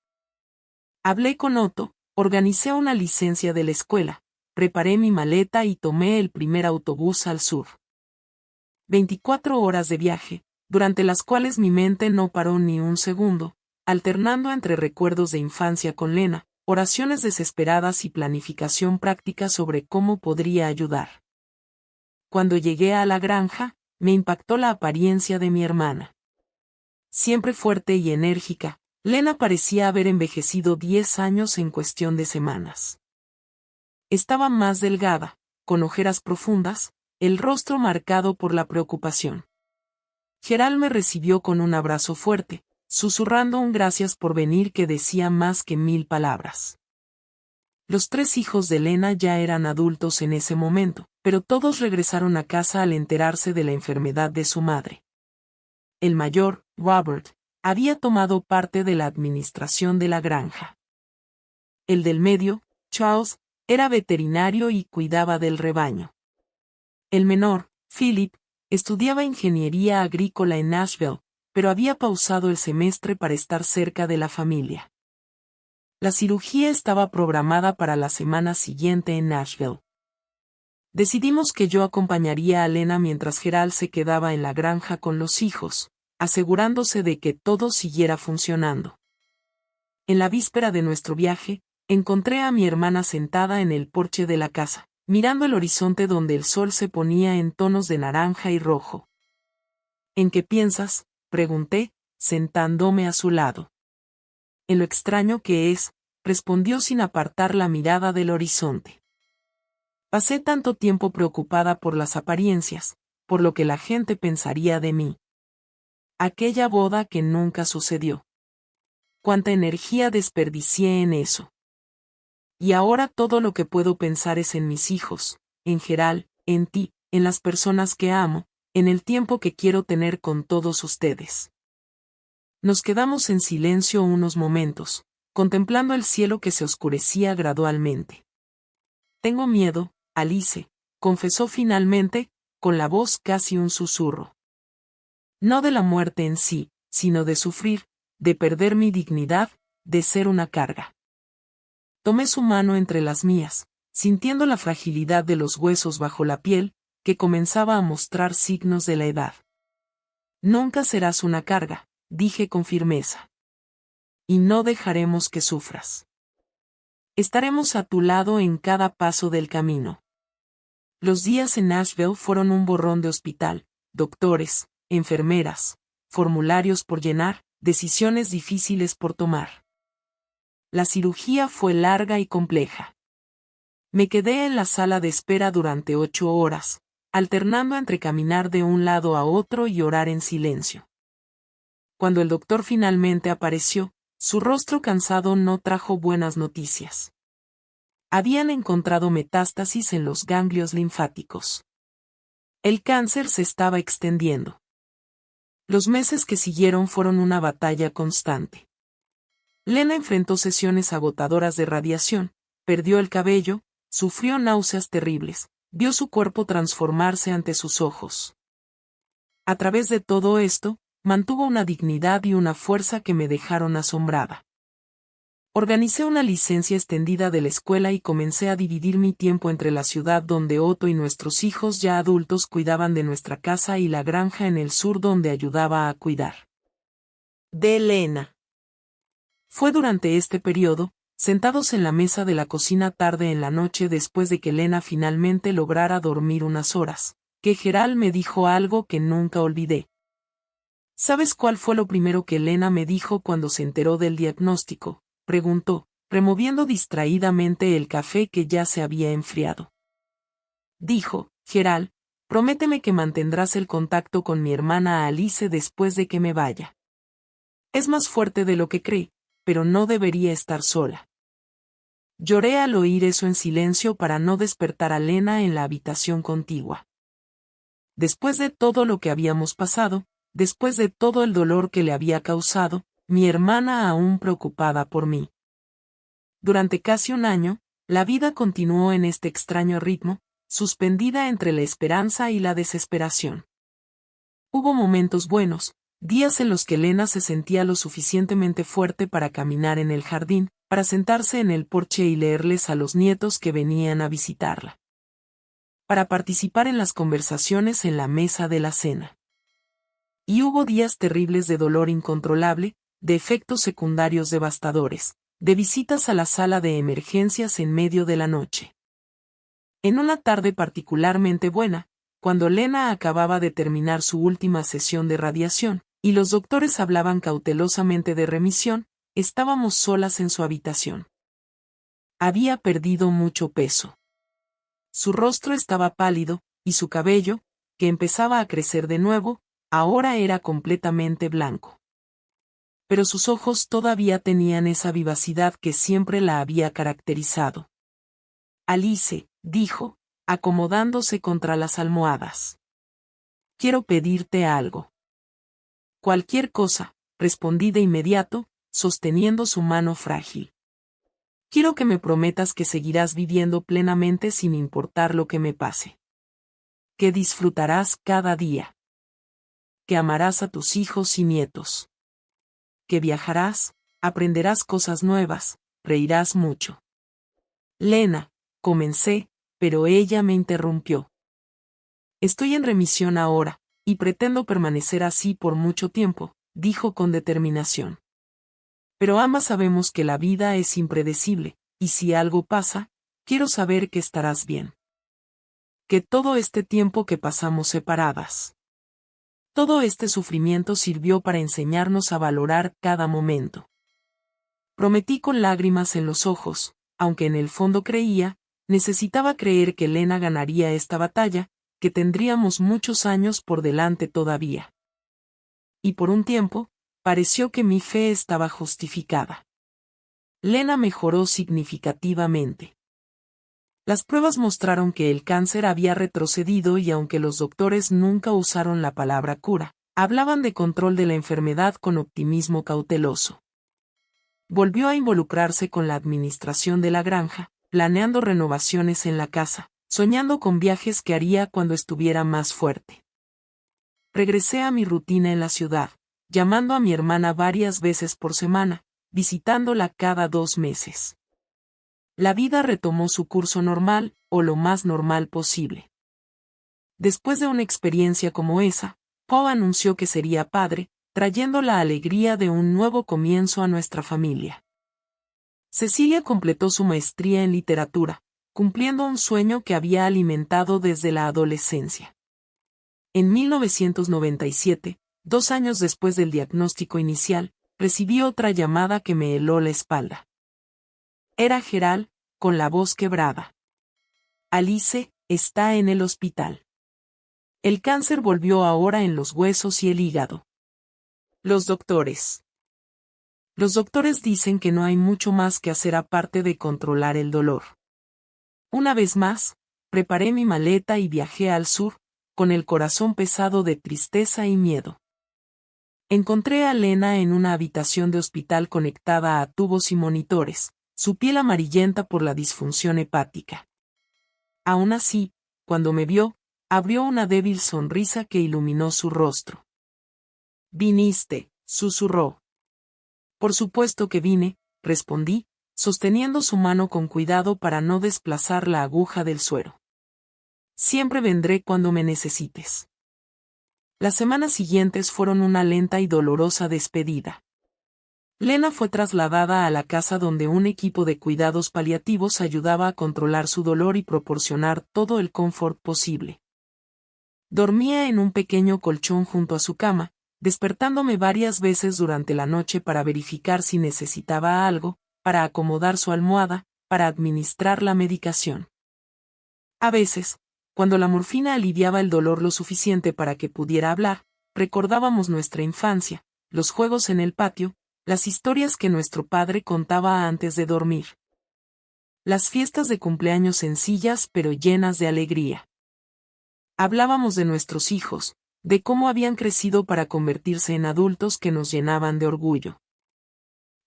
S1: Hablé con Otto, organicé una licencia de la escuela, preparé mi maleta y tomé el primer autobús al sur. 24 horas de viaje, durante las cuales mi mente no paró ni un segundo, alternando entre recuerdos de infancia con Lena, oraciones desesperadas y planificación práctica sobre cómo podría ayudar. Cuando llegué a la granja, me impactó la apariencia de mi hermana. Siempre fuerte y enérgica, Lena parecía haber envejecido 10 años en cuestión de semanas. Estaba más delgada, con ojeras profundas, el rostro marcado por la preocupación. Gerald me recibió con un abrazo fuerte, susurrando un gracias por venir que decía más que 1000 palabras. Los 3 hijos de Lena ya eran adultos en ese momento, pero todos regresaron a casa al enterarse de la enfermedad de su madre. El mayor, Robert, había tomado parte de la administración de la granja. El del medio, Charles, era veterinario y cuidaba del rebaño. El menor, Philip, estudiaba ingeniería agrícola en Nashville, pero había pausado el semestre para estar cerca de la familia. La cirugía estaba programada para la semana siguiente en Nashville. Decidimos que yo acompañaría a Lena mientras Gerald se quedaba en la granja con los hijos, asegurándose de que todo siguiera funcionando. En la víspera de nuestro viaje, encontré a mi hermana sentada en el porche de la casa, mirando el horizonte donde el sol se ponía en tonos de naranja y rojo. ¿En qué piensas?, pregunté, sentándome a su lado. En lo extraño que es, respondió sin apartar la mirada del horizonte. Pasé tanto tiempo preocupada por las apariencias, por lo que la gente pensaría de mí. Aquella boda que nunca sucedió. Cuánta energía desperdicié en eso. Y ahora todo lo que puedo pensar es en mis hijos, en Gerald, en ti, en las personas que amo, en el tiempo que quiero tener con todos ustedes. Nos quedamos en silencio unos momentos, contemplando el cielo que se oscurecía gradualmente. Tengo miedo, Alice, confesó finalmente, con la voz casi un susurro. No de la muerte en sí, sino de sufrir, de perder mi dignidad, de ser una carga. Tomé su mano entre las mías, sintiendo la fragilidad de los huesos bajo la piel, que comenzaba a mostrar signos de la edad. Nunca serás una carga, dije con firmeza. Y no dejaremos que sufras. Estaremos a tu lado en cada paso del camino. Los días en Nashville fueron un borrón de hospital, doctores, enfermeras, formularios por llenar, decisiones difíciles por tomar. La cirugía fue larga y compleja. Me quedé en la sala de espera durante 8 horas, alternando entre caminar de un lado a otro y orar en silencio. Cuando el doctor finalmente apareció, su rostro cansado no trajo buenas noticias. Habían encontrado metástasis en los ganglios linfáticos. El cáncer se estaba extendiendo. Los meses que siguieron fueron una batalla constante. Lena enfrentó sesiones agotadoras de radiación, perdió el cabello, sufrió náuseas terribles, vio su cuerpo transformarse ante sus ojos. A través de todo esto, mantuvo una dignidad y una fuerza que me dejaron asombrada. Organicé una licencia extendida de la escuela y comencé a dividir mi tiempo entre la ciudad donde Otto y nuestros hijos ya adultos cuidaban de nuestra casa y la granja en el sur donde ayudaba a cuidar de Lena. Fue durante este periodo, sentados en la mesa de la cocina tarde en la noche después de que Lena finalmente lograra dormir unas horas, que Gerald me dijo algo que nunca olvidé. ¿Sabes cuál fue lo primero que Lena me dijo cuando se enteró del diagnóstico?, preguntó, removiendo distraídamente el café que ya se había enfriado. Dijo, Gerald, prométeme que mantendrás el contacto con mi hermana Alice después de que me vaya. Es más fuerte de lo que cree, pero no debería estar sola. Lloré al oír eso en silencio para no despertar a Lena en la habitación contigua. Después de todo lo que habíamos pasado, después de todo el dolor que le había causado, mi hermana aún preocupada por mí. Durante casi un año, la vida continuó en este extraño ritmo, suspendida entre la esperanza y la desesperación. Hubo momentos buenos, días en los que Lena se sentía lo suficientemente fuerte para caminar en el jardín, para sentarse en el porche y leerles a los nietos que venían a visitarla. Para participar en las conversaciones en la mesa de la cena. Y hubo días terribles de dolor incontrolable, de efectos secundarios devastadores, de visitas a la sala de emergencias en medio de la noche. En una tarde particularmente buena, cuando Lena acababa de terminar su última sesión de radiación, y los doctores hablaban cautelosamente de remisión, estábamos solas en su habitación. Había perdido mucho peso. Su rostro estaba pálido, y su cabello, que empezaba a crecer de nuevo, ahora era completamente blanco. pero sus ojos todavía tenían esa vivacidad que siempre la había caracterizado. Alice, dijo, acomodándose contra las almohadas. Quiero pedirte algo. Cualquier cosa, respondí de inmediato, sosteniendo su mano frágil. Quiero que me prometas que seguirás viviendo plenamente sin importar lo que me pase. Que disfrutarás cada día. Que amarás a tus hijos y nietos. Que viajarás, aprenderás cosas nuevas, reirás mucho. Lena, comencé, pero ella me interrumpió. Estoy en remisión ahora, y pretendo permanecer así por mucho tiempo, dijo con determinación. Pero ambas sabemos que la vida es impredecible, y si algo pasa, quiero saber que estarás bien. Que todo este tiempo que pasamos separadas, todo este sufrimiento sirvió para enseñarnos a valorar cada momento. Prometí con lágrimas en los ojos, aunque en el fondo necesitaba creer que Lena ganaría esta batalla, que tendríamos muchos años por delante todavía. Y por un tiempo, pareció que mi fe estaba justificada. Lena mejoró significativamente. Las pruebas mostraron que el cáncer había retrocedido y aunque los doctores nunca usaron la palabra cura, hablaban de control de la enfermedad con optimismo cauteloso. Volvió a involucrarse con la administración de la granja, planeando renovaciones en la casa, soñando con viajes que haría cuando estuviera más fuerte. Regresé a mi rutina en la ciudad, llamando a mi hermana varias veces por semana, visitándola cada 2 meses. La vida retomó su curso normal, o lo más normal posible. Después de una experiencia como esa, Poe anunció que sería padre, trayendo la alegría de un nuevo comienzo a nuestra familia. Cecilia completó su maestría en literatura, cumpliendo un sueño que había alimentado desde la adolescencia. En 1997, 2 años después del diagnóstico inicial, recibí otra llamada que me heló la espalda. Era Gerald, con la voz quebrada. Alice, está en el hospital. El cáncer volvió ahora en los huesos y el hígado. Los doctores dicen que no hay mucho más que hacer aparte de controlar el dolor. Una vez más, preparé mi maleta y viajé al sur, con el corazón pesado de tristeza y miedo. Encontré a Lena en una habitación de hospital conectada a tubos y monitores, su piel amarillenta por la disfunción hepática. Aún así, cuando me vio, abrió una débil sonrisa que iluminó su rostro. «Viniste», susurró. «Por supuesto que vine», respondí, sosteniendo su mano con cuidado para no desplazar la aguja del suero. «Siempre vendré cuando me necesites». Las semanas siguientes fueron una lenta y dolorosa despedida. Lena fue trasladada a la casa donde un equipo de cuidados paliativos ayudaba a controlar su dolor y proporcionar todo el confort posible. Dormía en un pequeño colchón junto a su cama, despertándome varias veces durante la noche para verificar si necesitaba algo, para acomodar su almohada, para administrar la medicación. A veces, cuando la morfina aliviaba el dolor lo suficiente para que pudiera hablar, recordábamos nuestra infancia, los juegos en el patio, las historias que nuestro padre contaba antes de dormir. Las fiestas de cumpleaños sencillas pero llenas de alegría. Hablábamos de nuestros hijos, de cómo habían crecido para convertirse en adultos que nos llenaban de orgullo.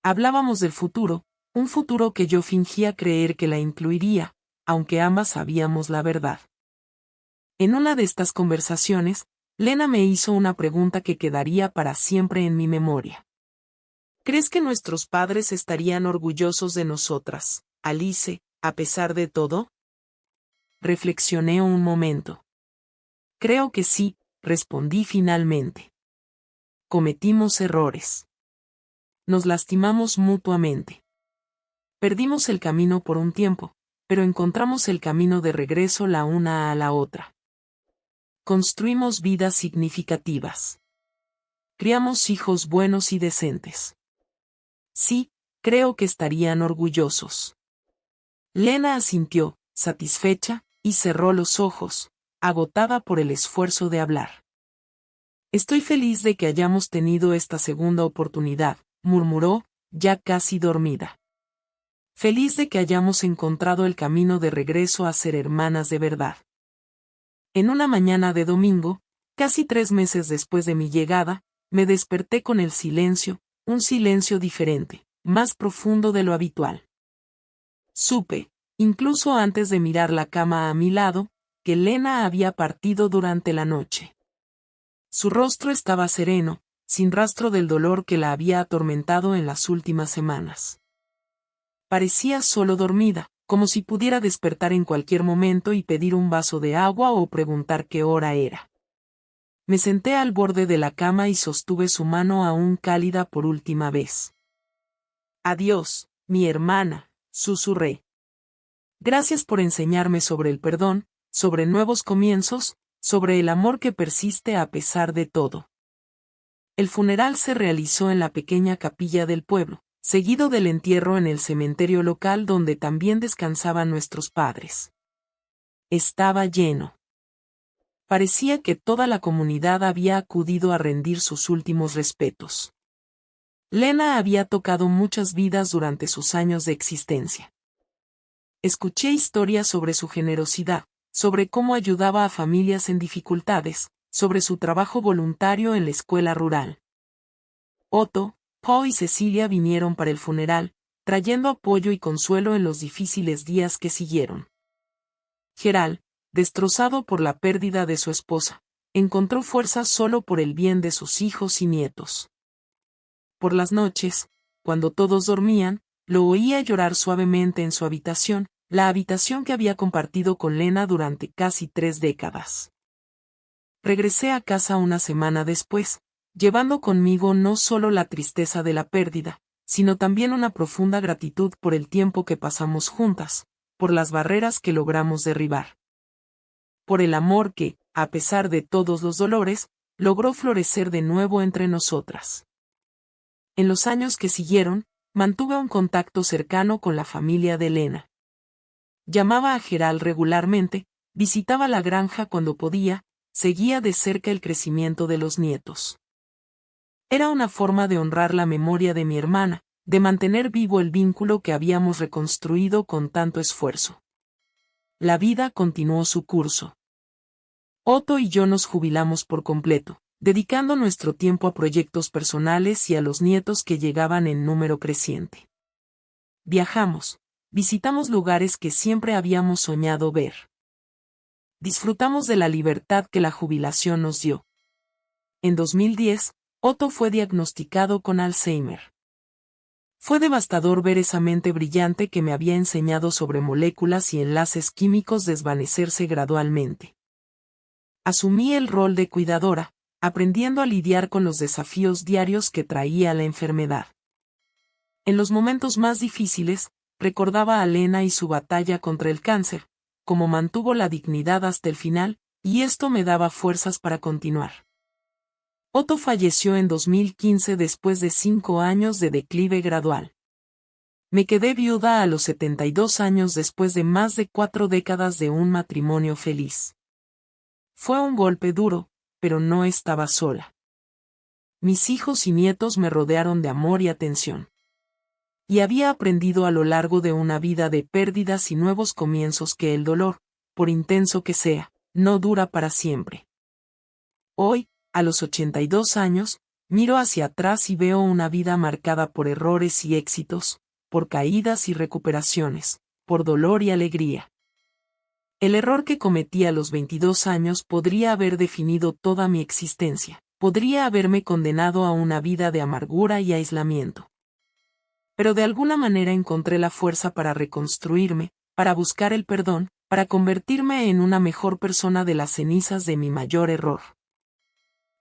S1: Hablábamos del futuro, un futuro que yo fingía creer que la incluiría, aunque ambas sabíamos la verdad. En una de estas conversaciones, Lena me hizo una pregunta que quedaría para siempre en mi memoria. ¿Crees que nuestros padres estarían orgullosos de nosotras, Alice, a pesar de todo? Reflexioné un momento. Creo que sí, respondí finalmente. Cometimos errores. Nos lastimamos mutuamente. Perdimos el camino por un tiempo, pero encontramos el camino de regreso la una a la otra. Construimos vidas significativas. Criamos hijos buenos y decentes. Sí, creo que estarían orgullosos. Lena asintió, satisfecha, y cerró los ojos, agotada por el esfuerzo de hablar. Estoy feliz de que hayamos tenido esta segunda oportunidad, murmuró, ya casi dormida. Feliz de que hayamos encontrado el camino de regreso a ser hermanas de verdad. En una mañana de domingo, casi 3 meses después de mi llegada, me desperté con el silencio, un silencio diferente, más profundo de lo habitual. Supe, incluso antes de mirar la cama a mi lado, que Lena había partido durante la noche. Su rostro estaba sereno, sin rastro del dolor que la había atormentado en las últimas semanas. Parecía solo dormida, como si pudiera despertar en cualquier momento y pedir un vaso de agua o preguntar qué hora era. Me senté al borde de la cama y sostuve su mano aún cálida por última vez. Adiós, mi hermana, susurré. Gracias por enseñarme sobre el perdón, sobre nuevos comienzos, sobre el amor que persiste a pesar de todo. El funeral se realizó en la pequeña capilla del pueblo, seguido del entierro en el cementerio local donde también descansaban nuestros padres. Estaba lleno. Parecía que toda la comunidad había acudido a rendir sus últimos respetos. Lena había tocado muchas vidas durante sus años de existencia. Escuché historias sobre su generosidad, sobre cómo ayudaba a familias en dificultades, sobre su trabajo voluntario en la escuela rural. Otto, Paul y Cecilia vinieron para el funeral, trayendo apoyo y consuelo en los difíciles días que siguieron. Gerald, destrozado por la pérdida de su esposa, encontró fuerza solo por el bien de sus hijos y nietos. Por las noches, cuando todos dormían, lo oía llorar suavemente en su habitación, la habitación que había compartido con Lena durante casi 3 décadas. Regresé a casa una semana después, llevando conmigo no solo la tristeza de la pérdida, sino también una profunda gratitud por el tiempo que pasamos juntas, por las barreras que logramos derribar. Por el amor que, a pesar de todos los dolores, logró florecer de nuevo entre nosotras. En los años que siguieron, mantuve un contacto cercano con la familia de Lena. Llamaba a Gerald regularmente, visitaba la granja cuando podía, seguía de cerca el crecimiento de los nietos. Era una forma de honrar la memoria de mi hermana, de mantener vivo el vínculo que habíamos reconstruido con tanto esfuerzo. La vida continuó su curso. Otto y yo nos jubilamos por completo, dedicando nuestro tiempo a proyectos personales y a los nietos que llegaban en número creciente. Viajamos, visitamos lugares que siempre habíamos soñado ver. Disfrutamos de la libertad que la jubilación nos dio. En 2010, Otto fue diagnosticado con Alzheimer. Fue devastador ver esa mente brillante que me había enseñado sobre moléculas y enlaces químicos desvanecerse gradualmente. Asumí el rol de cuidadora, aprendiendo a lidiar con los desafíos diarios que traía la enfermedad. En los momentos más difíciles, recordaba a Lena y su batalla contra el cáncer, cómo mantuvo la dignidad hasta el final, y esto me daba fuerzas para continuar. Otto falleció en 2015 después de 5 años de declive gradual. Me quedé viuda a los 72 años después de más de 4 décadas de un matrimonio feliz. Fue un golpe duro, pero no estaba sola. Mis hijos y nietos me rodearon de amor y atención. Y había aprendido a lo largo de una vida de pérdidas y nuevos comienzos que el dolor, por intenso que sea, no dura para siempre. Hoy, a los 82 años, miro hacia atrás y veo una vida marcada por errores y éxitos, por caídas y recuperaciones, por dolor y alegría. El error que cometí a los 22 años podría haber definido toda mi existencia, podría haberme condenado a una vida de amargura y aislamiento. Pero de alguna manera encontré la fuerza para reconstruirme, para buscar el perdón, para convertirme en una mejor persona de las cenizas de mi mayor error.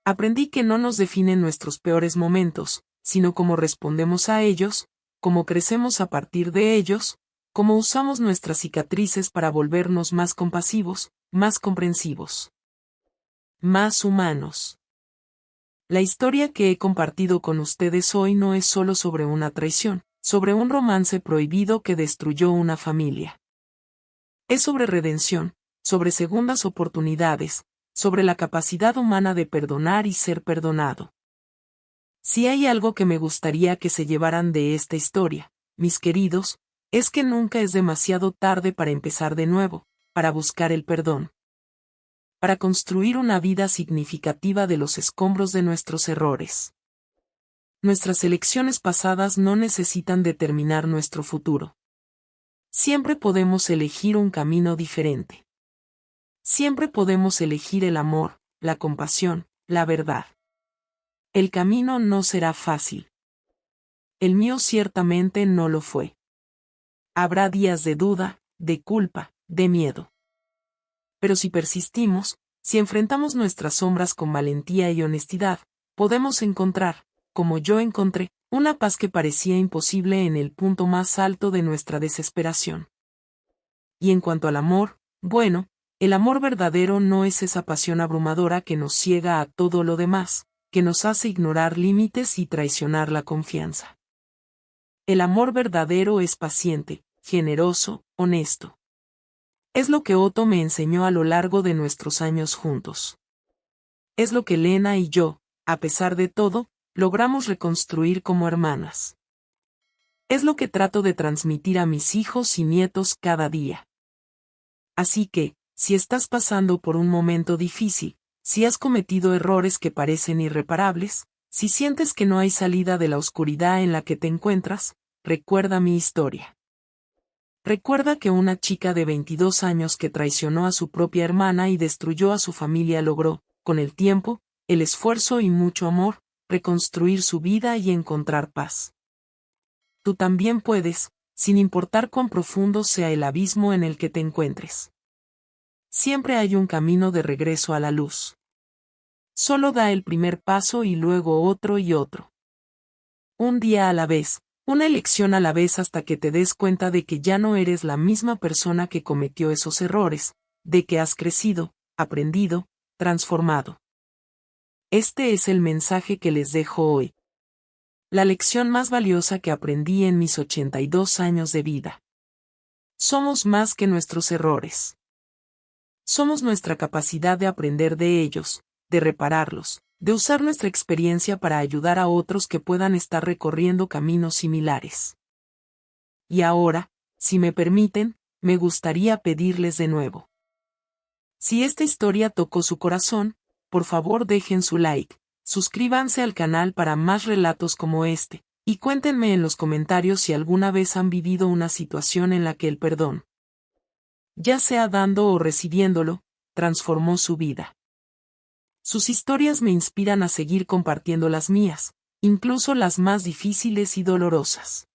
S1: Aprendí que no nos definen nuestros peores momentos, sino cómo respondemos a ellos, cómo crecemos a partir de ellos, cómo usamos nuestras cicatrices para volvernos más compasivos, más comprensivos, más humanos. La historia que he compartido con ustedes hoy no es solo sobre una traición, sobre un romance prohibido que destruyó una familia. Es sobre redención, sobre segundas oportunidades, sobre la capacidad humana de perdonar y ser perdonado. Si hay algo que me gustaría que se llevaran de esta historia, mis queridos, es que nunca es demasiado tarde para empezar de nuevo, para buscar el perdón, para construir una vida significativa de los escombros de nuestros errores. Nuestras elecciones pasadas no necesitan determinar nuestro futuro. Siempre podemos elegir un camino diferente. Siempre podemos elegir el amor, la compasión, la verdad. El camino no será fácil. El mío ciertamente no lo fue. Habrá días de duda, de culpa, de miedo. Pero si persistimos, si enfrentamos nuestras sombras con valentía y honestidad, podemos encontrar, como yo encontré, una paz que parecía imposible en el punto más alto de nuestra desesperación. Y en cuanto al amor, bueno, el amor verdadero no es esa pasión abrumadora que nos ciega a todo lo demás, que nos hace ignorar límites y traicionar la confianza. El amor verdadero es paciente, generoso, honesto. Es lo que Otto me enseñó a lo largo de nuestros años juntos. Es lo que Lena y yo, a pesar de todo, logramos reconstruir como hermanas. Es lo que trato de transmitir a mis hijos y nietos cada día. Así que, si estás pasando por un momento difícil, si has cometido errores que parecen irreparables, si sientes que no hay salida de la oscuridad en la que te encuentras, recuerda mi historia. Recuerda que una chica de 22 años que traicionó a su propia hermana y destruyó a su familia logró, con el tiempo, el esfuerzo y mucho amor, reconstruir su vida y encontrar paz. Tú también puedes, sin importar cuán profundo sea el abismo en el que te encuentres. Siempre hay un camino de regreso a la luz. Solo da el primer paso y luego otro y otro. Un día a la vez, una elección a la vez hasta que te des cuenta de que ya no eres la misma persona que cometió esos errores, de que has crecido, aprendido, transformado. Este es el mensaje que les dejo hoy. La lección más valiosa que aprendí en mis 82 años de vida. Somos más que nuestros errores. Somos nuestra capacidad de aprender de ellos, de repararlos, de usar nuestra experiencia para ayudar a otros que puedan estar recorriendo caminos similares. Y ahora, si me permiten, me gustaría pedirles de nuevo. Si esta historia tocó su corazón, por favor dejen su like, suscríbanse al canal para más relatos como este, y cuéntenme en los comentarios si alguna vez han vivido una situación en la que el perdón, ya sea dando o recibiéndolo, transformó su vida. Sus historias me inspiran a seguir compartiendo las mías, incluso las más difíciles y dolorosas.